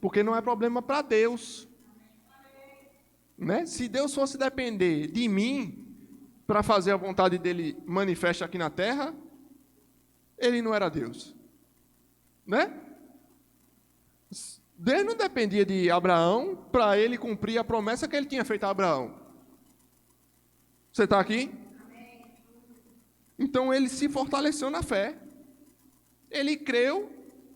porque não é problema para Deus. Né? Se Deus fosse depender de mim para fazer a vontade dele manifesta aqui na terra, ele não era Deus. Né? Deus não dependia de Abraão para ele cumprir a promessa que ele tinha feito a Abraão. Você está aqui? Então ele se fortaleceu na fé. Ele creu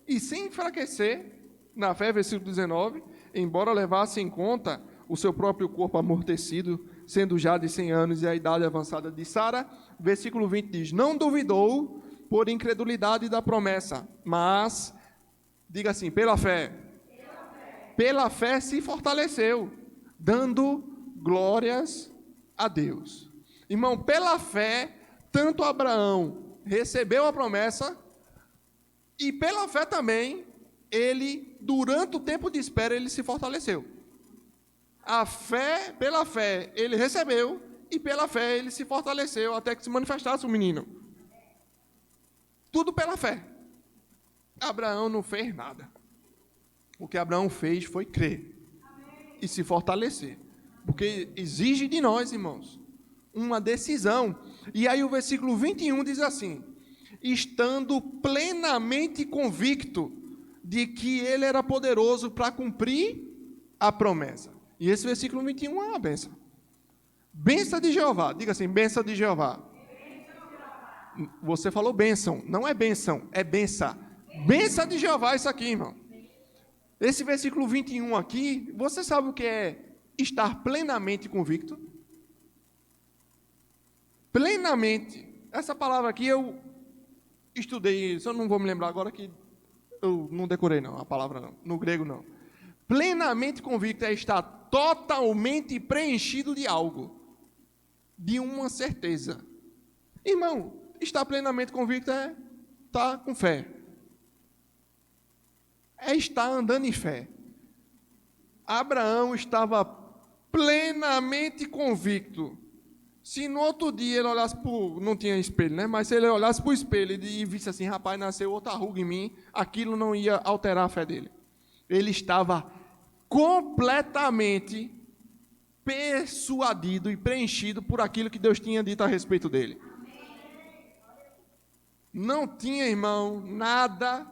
e sem enfraquecer na fé, versículo 19, embora levasse em conta o seu próprio corpo amortecido, sendo já de 100 anos e a idade avançada de Sara, versículo 20 diz: não duvidou por incredulidade da promessa, mas, diga assim, pela fé se fortaleceu, dando glórias a Deus. Irmão, pela fé, tanto Abraão recebeu a promessa, e pela fé também, ele, durante o tempo de espera, ele se fortaleceu. A fé, pela fé, ele recebeu, e pela fé ele se fortaleceu, até que se manifestasse o menino. Tudo pela fé. Abraão não fez nada. O que Abraão fez foi crer e se fortalecer. Porque exige de nós, irmãos, uma decisão. E aí o versículo 21 diz assim: estando plenamente convicto de que ele era poderoso para cumprir a promessa. E esse versículo 21 é uma bênção. Bênção de Jeová. Diga assim, bênção de Jeová. Você falou bênção. Não é bênção, é benção. Bênção de Jeová isso aqui, irmão. Esse versículo 21 aqui, você sabe o que é estar plenamente convicto? Plenamente. Essa palavra aqui eu estudei, só não vou me lembrar agora que eu não decorei não, a palavra não, no grego não. Plenamente convicto é estar totalmente preenchido de algo, de uma certeza. Irmão, estar plenamente convicto é estar com fé. É estar andando em fé. Abraão estava plenamente convicto. Se no outro dia ele olhasse para não tinha espelho, né? Mas se ele olhasse para o espelho e visse assim, rapaz, nasceu outra ruga em mim, aquilo não ia alterar a fé dele. Ele estava completamente persuadido e preenchido por aquilo que Deus tinha dito a respeito dele. Não tinha, irmão, nada,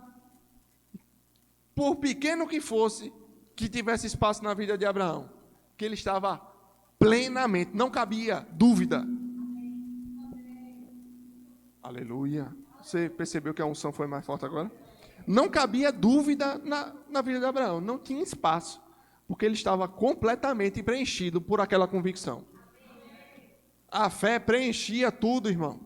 por pequeno que fosse, que tivesse espaço na vida de Abraão, que ele estava plenamente, não cabia dúvida. Aleluia. Você percebeu que a unção foi mais forte agora? Não cabia dúvida na vida de Abraão, não tinha espaço, porque ele estava completamente preenchido por aquela convicção. A fé preenchia tudo, irmão.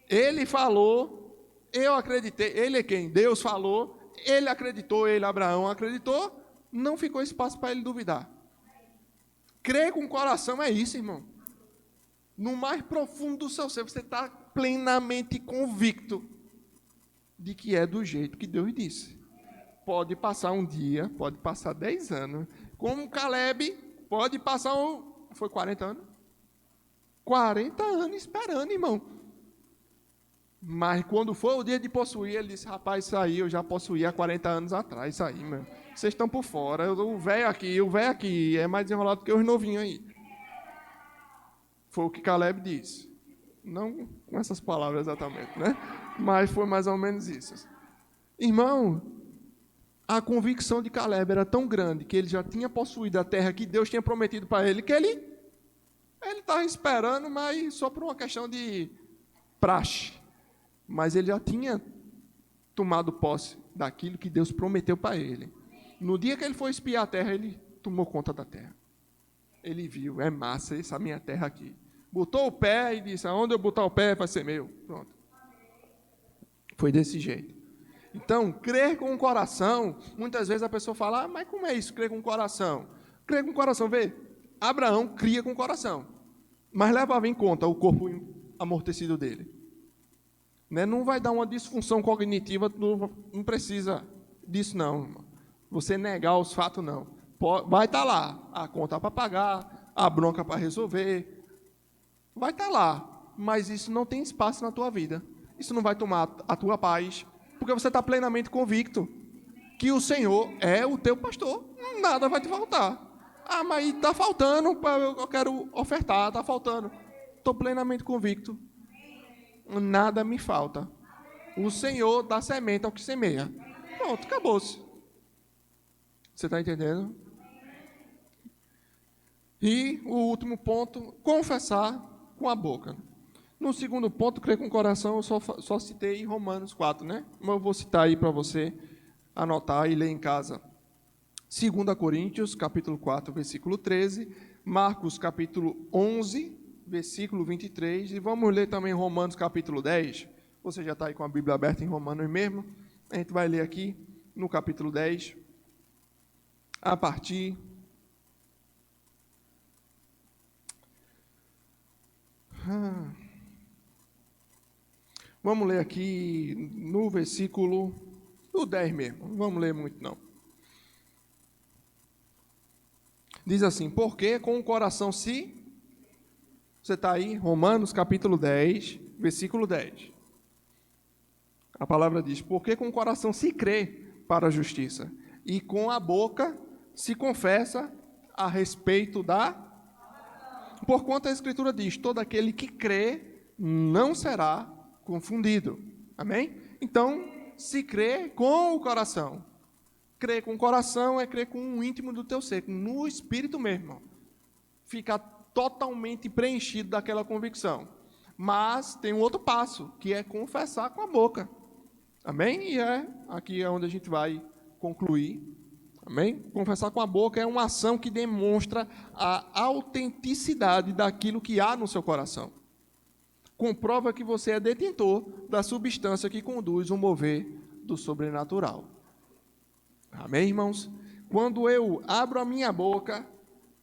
Ele falou, eu acreditei, ele é quem? Deus falou, ele acreditou, Abraão acreditou, não ficou espaço para ele duvidar. Crer com o coração é isso, irmão. No mais profundo do seu ser, você está plenamente convicto de que é do jeito que Deus disse. Pode passar um dia, pode passar 10 anos. Como Caleb, pode passar foi 40 anos? 40 anos esperando, irmão. Mas quando foi o dia de possuir, ele disse, rapaz, isso aí eu já possuí há 40 anos atrás, isso aí, meu. Vocês estão por fora, o velho aqui é mais enrolado que os novinhos aí. Foi o que Caleb disse. Não com essas palavras exatamente, né? Mas foi mais ou menos isso. Irmão, a convicção de Caleb era tão grande que ele já tinha possuído a terra que Deus tinha prometido para ele, que ele estava esperando, mas só por uma questão de praxe. Mas ele já tinha tomado posse daquilo que Deus prometeu para ele. No dia que ele foi espiar a terra, ele tomou conta da terra. Ele viu, é massa essa minha terra aqui. Botou o pé e disse, aonde eu botar o pé vai ser meu. Pronto. Foi desse jeito. Então, crer com o coração, muitas vezes a pessoa fala, mas como é isso, crer com o coração? Crer com o coração, vê, Abraão cria com o coração, mas levava em conta o corpo amortecido dele. Né? Não vai dar uma disfunção cognitiva, não precisa disso não, irmão. Você negar os fatos, não. Vai estar lá, a conta para pagar, a bronca para resolver, vai estar lá, mas isso não tem espaço na tua vida. Isso não vai tomar a tua paz, porque você está plenamente convicto que o Senhor é o teu pastor. Nada vai te faltar. Ah, mas está faltando, eu quero ofertar, está faltando. Estou plenamente convicto. Nada me falta. O Senhor dá semente ao que semeia. Pronto, acabou-se. Você está entendendo? E o último ponto, confessar com a boca. No segundo ponto, crer com o coração, eu só citei Romanos 4, né? Mas eu vou citar aí para você anotar e ler em casa. 2 Coríntios, capítulo 4, versículo 13. Marcos, capítulo 11, versículo 23. E vamos ler também Romanos, capítulo 10. Você já está aí com a Bíblia aberta em Romanos mesmo. A gente vai ler aqui no capítulo 10, a partir... Vamos ler aqui no versículo do 10 mesmo. Não vamos ler muito, não. Diz assim, porque com o coração se... Você está aí, Romanos capítulo 10, versículo 10. A palavra diz, porque com o coração se crê para a justiça, e com a boca se confessa a respeito da... Porquanto a Escritura diz, todo aquele que crê não será confundido. Amém? Então, se crê com o coração. Crer com o coração é crer com o íntimo do teu ser, no espírito mesmo. Ficar totalmente preenchido daquela convicção. Mas tem um outro passo, que é confessar com a boca. Amém? E aqui é onde a gente vai concluir. Amém? Confessar com a boca é uma ação que demonstra a autenticidade daquilo que há no seu coração. Comprova que você é detentor da substância que conduz o mover do sobrenatural. Amém, irmãos? Quando eu abro a minha boca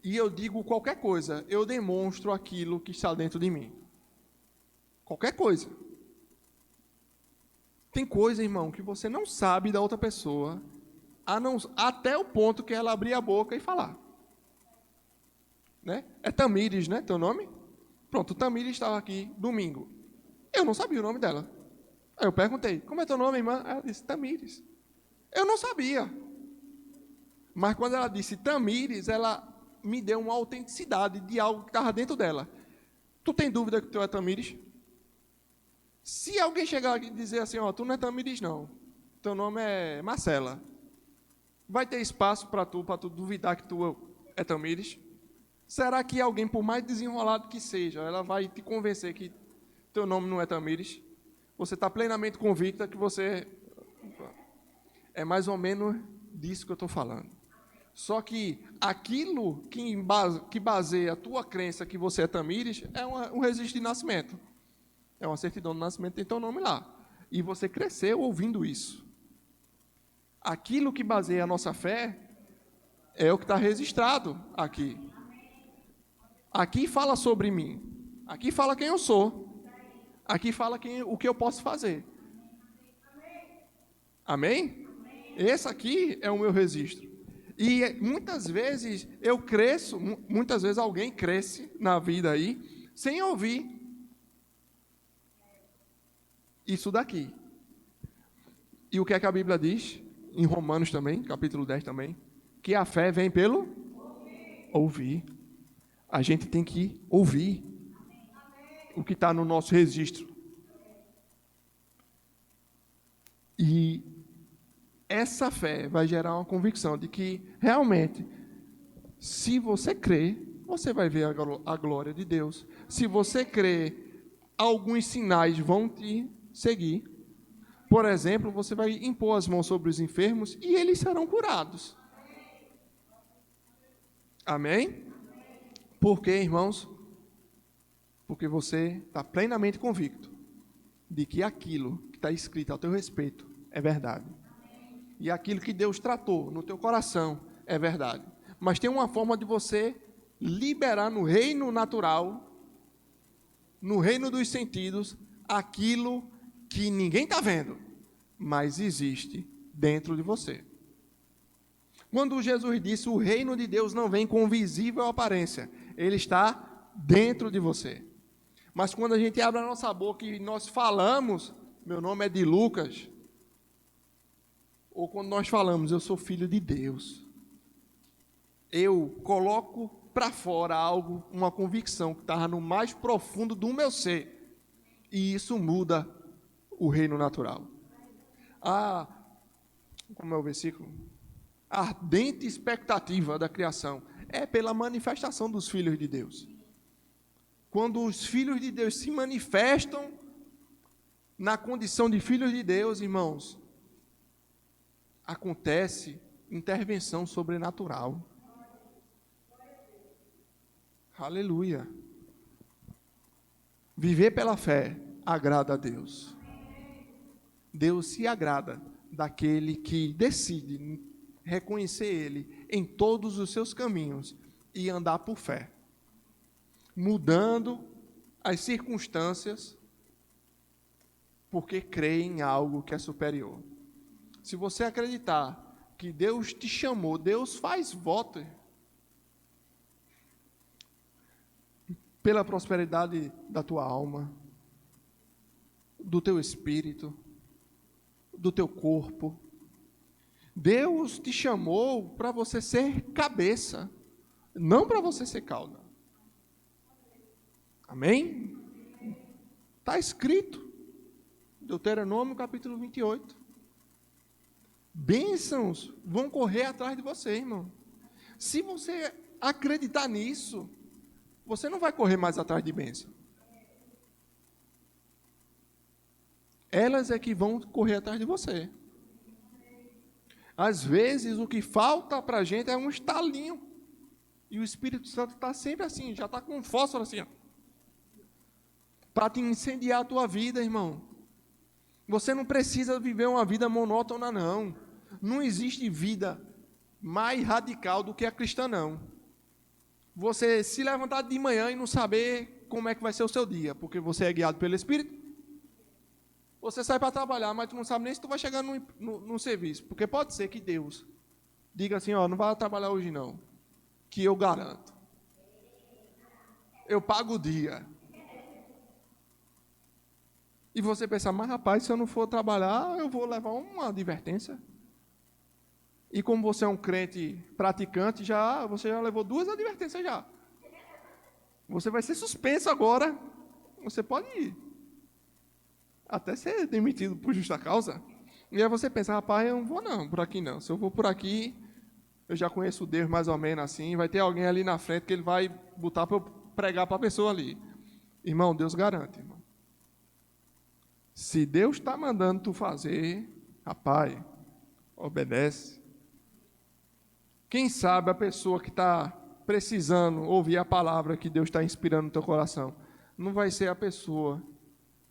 e eu digo qualquer coisa, eu demonstro aquilo que está dentro de mim. Qualquer coisa. Tem coisa, irmão, que você não sabe da outra pessoa, até o ponto que ela abrir a boca e falar. Né? É Tamires, né? Teu nome? Pronto, Tamires estava aqui domingo. Eu não sabia o nome dela. Aí eu perguntei, como é teu nome, irmã? Ela disse, Tamires. Eu não sabia. Mas quando ela disse Tamires, ela me deu uma autenticidade de algo que estava dentro dela. Tu tem dúvida que tu é Tamires? Se alguém chegar aqui e dizer assim, ó, tu não é Tamires não, teu nome é Marcela, vai ter espaço para tu duvidar que tu é Tamires? Será que alguém, por mais desenrolado que seja, ela vai te convencer que teu nome não é Tamires? Você está plenamente convicta que você... É mais ou menos disso que eu estou falando. Só que aquilo que baseia a tua crença que você é Tamires é um registro de nascimento. É uma certidão de nascimento, tem teu nome lá. E você cresceu ouvindo isso. Aquilo que baseia a nossa fé é o que está registrado aqui. Aqui fala sobre mim. Aqui fala quem eu sou. Aqui fala o que eu posso fazer. Amém? Esse aqui é o meu registro. E muitas vezes eu cresço, muitas vezes alguém cresce na vida aí, sem ouvir isso daqui. E o que é que a Bíblia diz? Em Romanos também, capítulo 10 também, que a fé vem pelo ouvir. A gente tem que ouvir o que está no nosso registro. E essa fé vai gerar uma convicção de que, realmente, se você crer, você vai ver a glória de Deus. Se você crer, alguns sinais vão te seguir. Por exemplo, você vai impor as mãos sobre os enfermos e eles serão curados. Amém? Por quê, irmãos? Porque você está plenamente convicto de que aquilo que está escrito ao teu respeito é verdade. E aquilo que Deus tratou no teu coração é verdade. Mas tem uma forma de você liberar no reino natural, no reino dos sentidos, aquilo que ninguém está vendo, mas existe dentro de você. Quando Jesus disse, o reino de Deus não vem com visível aparência, ele está dentro de você. Mas quando a gente abre a nossa boca e nós falamos, meu nome é de Lucas, ou quando nós falamos, eu sou filho de Deus, eu coloco para fora algo, uma convicção que estava no mais profundo do meu ser, e isso muda o reino natural. Como é o versículo? A ardente expectativa da criação é pela manifestação dos filhos de Deus. Quando os filhos de Deus se manifestam na condição de filhos de Deus, irmãos, acontece intervenção sobrenatural. Aleluia. Viver pela fé agrada a Deus. Deus se agrada daquele que decide reconhecer Ele em todos os seus caminhos e andar por fé, mudando as circunstâncias, porque crê em algo que é superior. Se você acreditar que Deus te chamou, Deus faz voto pela prosperidade da tua alma, do teu espírito, do teu corpo. Deus te chamou para você ser cabeça, não para você ser cauda. Amém? Está escrito, Deuteronômio capítulo 28. Bênçãos vão correr atrás de você, irmão. Se você acreditar nisso, você não vai correr mais atrás de bênção. Elas é que vão correr atrás de você. Às vezes, o que falta para a gente é um estalinho. E o Espírito Santo está sempre assim, já está com um fósforo assim, para te incendiar a tua vida, irmão. Você não precisa viver uma vida monótona, não. Não existe vida mais radical do que a cristã, não. Você se levantar de manhã e não saber como é que vai ser o seu dia, porque você é guiado pelo Espírito. Você sai para trabalhar, mas tu não sabe nem se tu vai chegar no serviço, porque pode ser que Deus diga assim, não vai trabalhar hoje não, que eu garanto. Eu pago o dia. E você pensa, mas rapaz, se eu não for trabalhar, eu vou levar uma advertência. E como você é um crente praticante, você já levou 2 advertências já. Você vai ser suspenso agora. Você pode até ser demitido por justa causa. E aí você pensa, rapaz, eu não vou não, por aqui não. Se eu vou por aqui, eu já conheço Deus mais ou menos assim, vai ter alguém ali na frente que ele vai botar para eu pregar para a pessoa ali. Irmão, Deus garante, irmão. Se Deus está mandando tu fazer, rapaz, obedece. Quem sabe a pessoa que está precisando ouvir a palavra que Deus está inspirando no teu coração, não vai ser a pessoa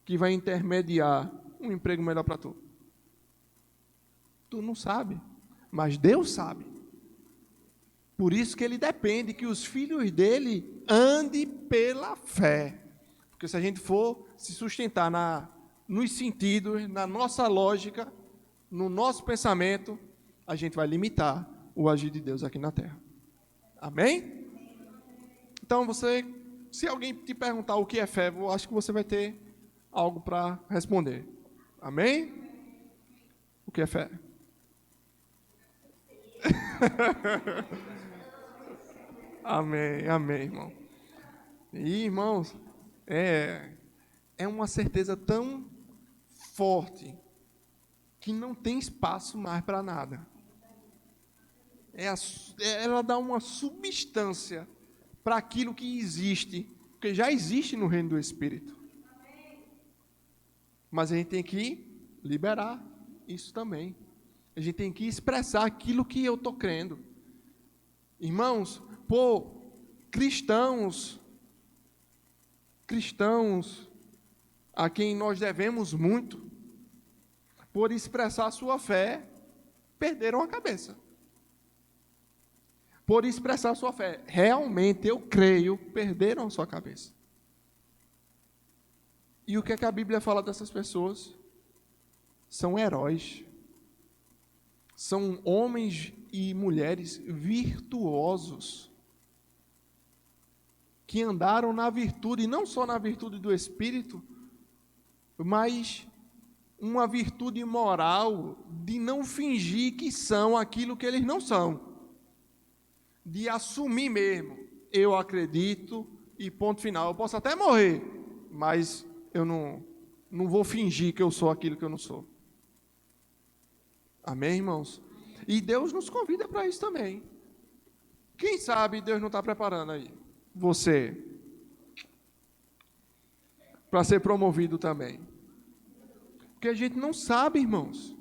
que vai intermediar um emprego melhor para tu. Tu não sabe, mas Deus sabe. Por isso que Ele depende que os filhos dele andem pela fé. Porque se a gente for se sustentar nos sentidos, na nossa lógica, no nosso pensamento, a gente vai limitar o agir de Deus aqui na terra. Amém? Então se alguém te perguntar o que é fé, eu acho que você vai ter algo para responder. Amém? O que é fé? Amém, amém, irmão. E, irmãos, é uma certeza tão forte que não tem espaço mais para nada. Ela dá uma substância para aquilo que existe, porque já existe no reino do Espírito. Mas a gente tem que liberar isso também. A gente tem que expressar aquilo que eu estou crendo. Irmãos, cristãos a quem nós devemos muito, por expressar sua fé, perderam a cabeça. Por expressar sua fé, realmente eu creio, perderam a sua cabeça. E o que é que a Bíblia fala dessas pessoas? São heróis. São homens e mulheres virtuosos, que andaram na virtude, não só na virtude do Espírito, mas uma virtude moral de não fingir que são aquilo que eles não são, de assumir mesmo, eu acredito e ponto final. Eu posso até morrer, mas eu não vou fingir que eu sou aquilo que eu não sou. Amém, irmãos? E Deus nos convida para isso também. Quem sabe Deus não está preparando aí você para ser promovido também. Porque a gente não sabe, irmãos.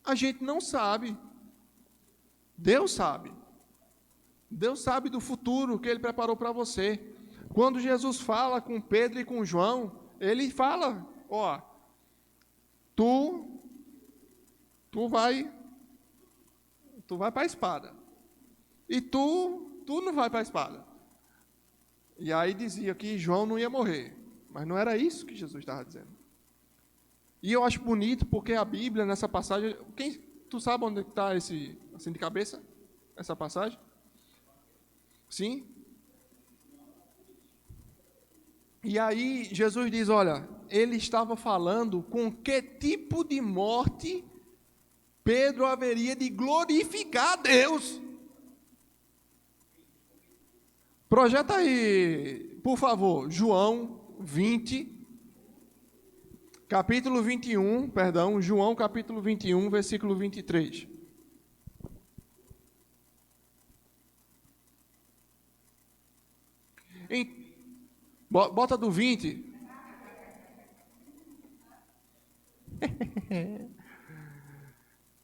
A gente não sabe. Deus sabe. Deus sabe do futuro que Ele preparou para você. Quando Jesus fala com Pedro e com João, Ele fala, ó, tu vai para a espada. E tu não vai para a espada. E aí dizia que João não ia morrer. Mas não era isso que Jesus estava dizendo. E eu acho bonito porque a Bíblia, nessa passagem... Tu sabe onde está esse, assim de cabeça, essa passagem? Sim? E aí Jesus diz, olha, ele estava falando com que tipo de morte Pedro haveria de glorificar a Deus. Projeta aí, por favor, João 21, João capítulo 21, versículo 23. Bota do 20.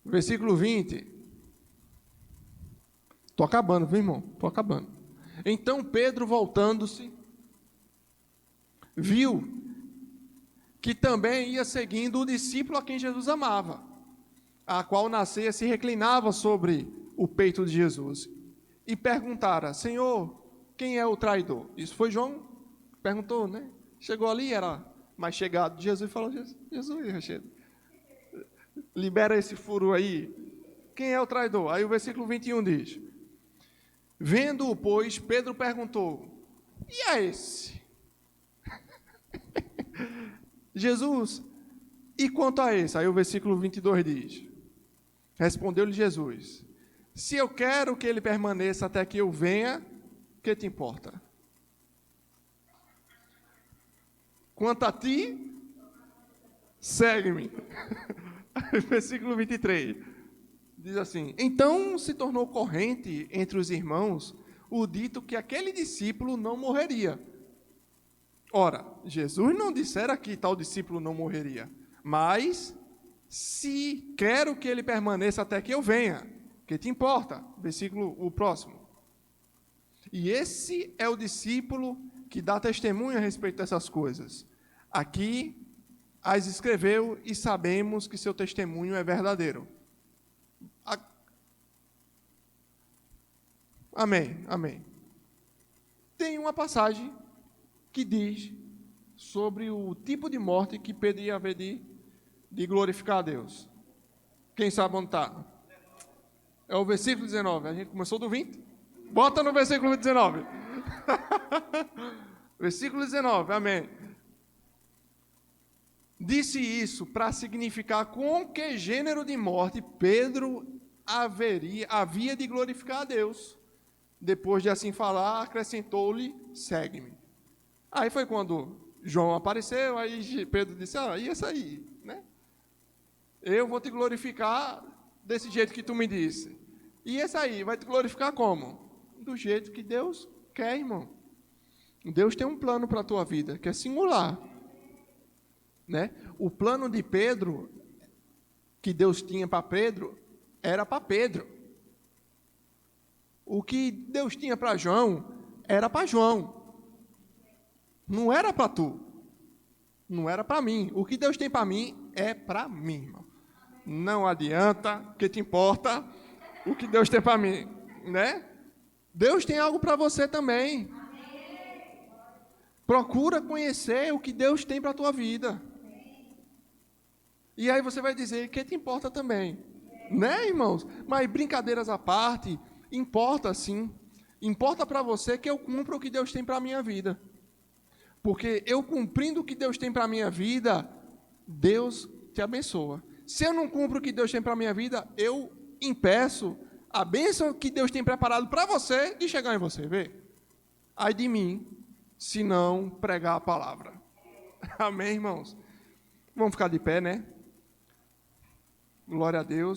Versículo 20. Estou acabando, viu, irmão? Estou acabando. Então Pedro, voltando-se, viu que também ia seguindo o discípulo a quem Jesus amava, a qual nascia se reclinava sobre o peito de Jesus, e perguntara, Senhor, quem é o traidor? Isso foi João, perguntou, né? Chegou ali, era mais chegado de Jesus, e falou, Jesus, libera esse furo aí, quem é o traidor? Aí o versículo 21 diz, vendo-o, pois, Pedro perguntou, e a esse? Jesus, e quanto a esse? Aí o versículo 22 diz, respondeu-lhe Jesus, se eu quero que ele permaneça até que eu venha, o que te importa? Quanto a ti, segue-me. Versículo 23, diz assim, então se tornou corrente entre os irmãos o dito que aquele discípulo não morreria. Ora, Jesus não dissera que tal discípulo não morreria, mas se quero que ele permaneça até que eu venha, que te importa? O próximo. E esse é o discípulo que dá testemunho a respeito dessas coisas. Aqui as escreveu e sabemos que seu testemunho é verdadeiro. Amém, amém. Tem uma passagem que diz sobre o tipo de morte que Pedro ia haver de glorificar a Deus. Quem sabe onde está? É o versículo 19. A gente começou do 20. Bota no versículo 19. Versículo 19, amém. Disse isso para significar com que gênero de morte Pedro havia de glorificar a Deus. Depois de assim falar, acrescentou-lhe, segue-me. Aí foi quando João apareceu, aí Pedro disse, e essa aí, né? Eu vou te glorificar desse jeito que tu me disse. E essa aí, vai te glorificar como? Do jeito que Deus quer, irmão. Deus tem um plano para a tua vida, que é singular. Né? O plano de Pedro, que Deus tinha para Pedro, era para Pedro. O que Deus tinha para João, era para João. Não era para tu. Não era para mim. O que Deus tem para mim é para mim, irmão. Não adianta, que te importa o que Deus tem para mim, né? Deus tem algo para você também. Procura conhecer o que Deus tem para a tua vida. E aí você vai dizer, que te importa também. Né, irmãos? Mas brincadeiras à parte, importa sim. Importa para você que eu cumpra o que Deus tem para a minha vida. Porque eu cumprindo o que Deus tem para a minha vida, Deus te abençoa. Se eu não cumpro o que Deus tem para a minha vida, eu impeço a bênção que Deus tem preparado para você de chegar em você, vê? Ai de mim, se não pregar a palavra. Amém, irmãos? Vamos ficar de pé, né? Glória a Deus.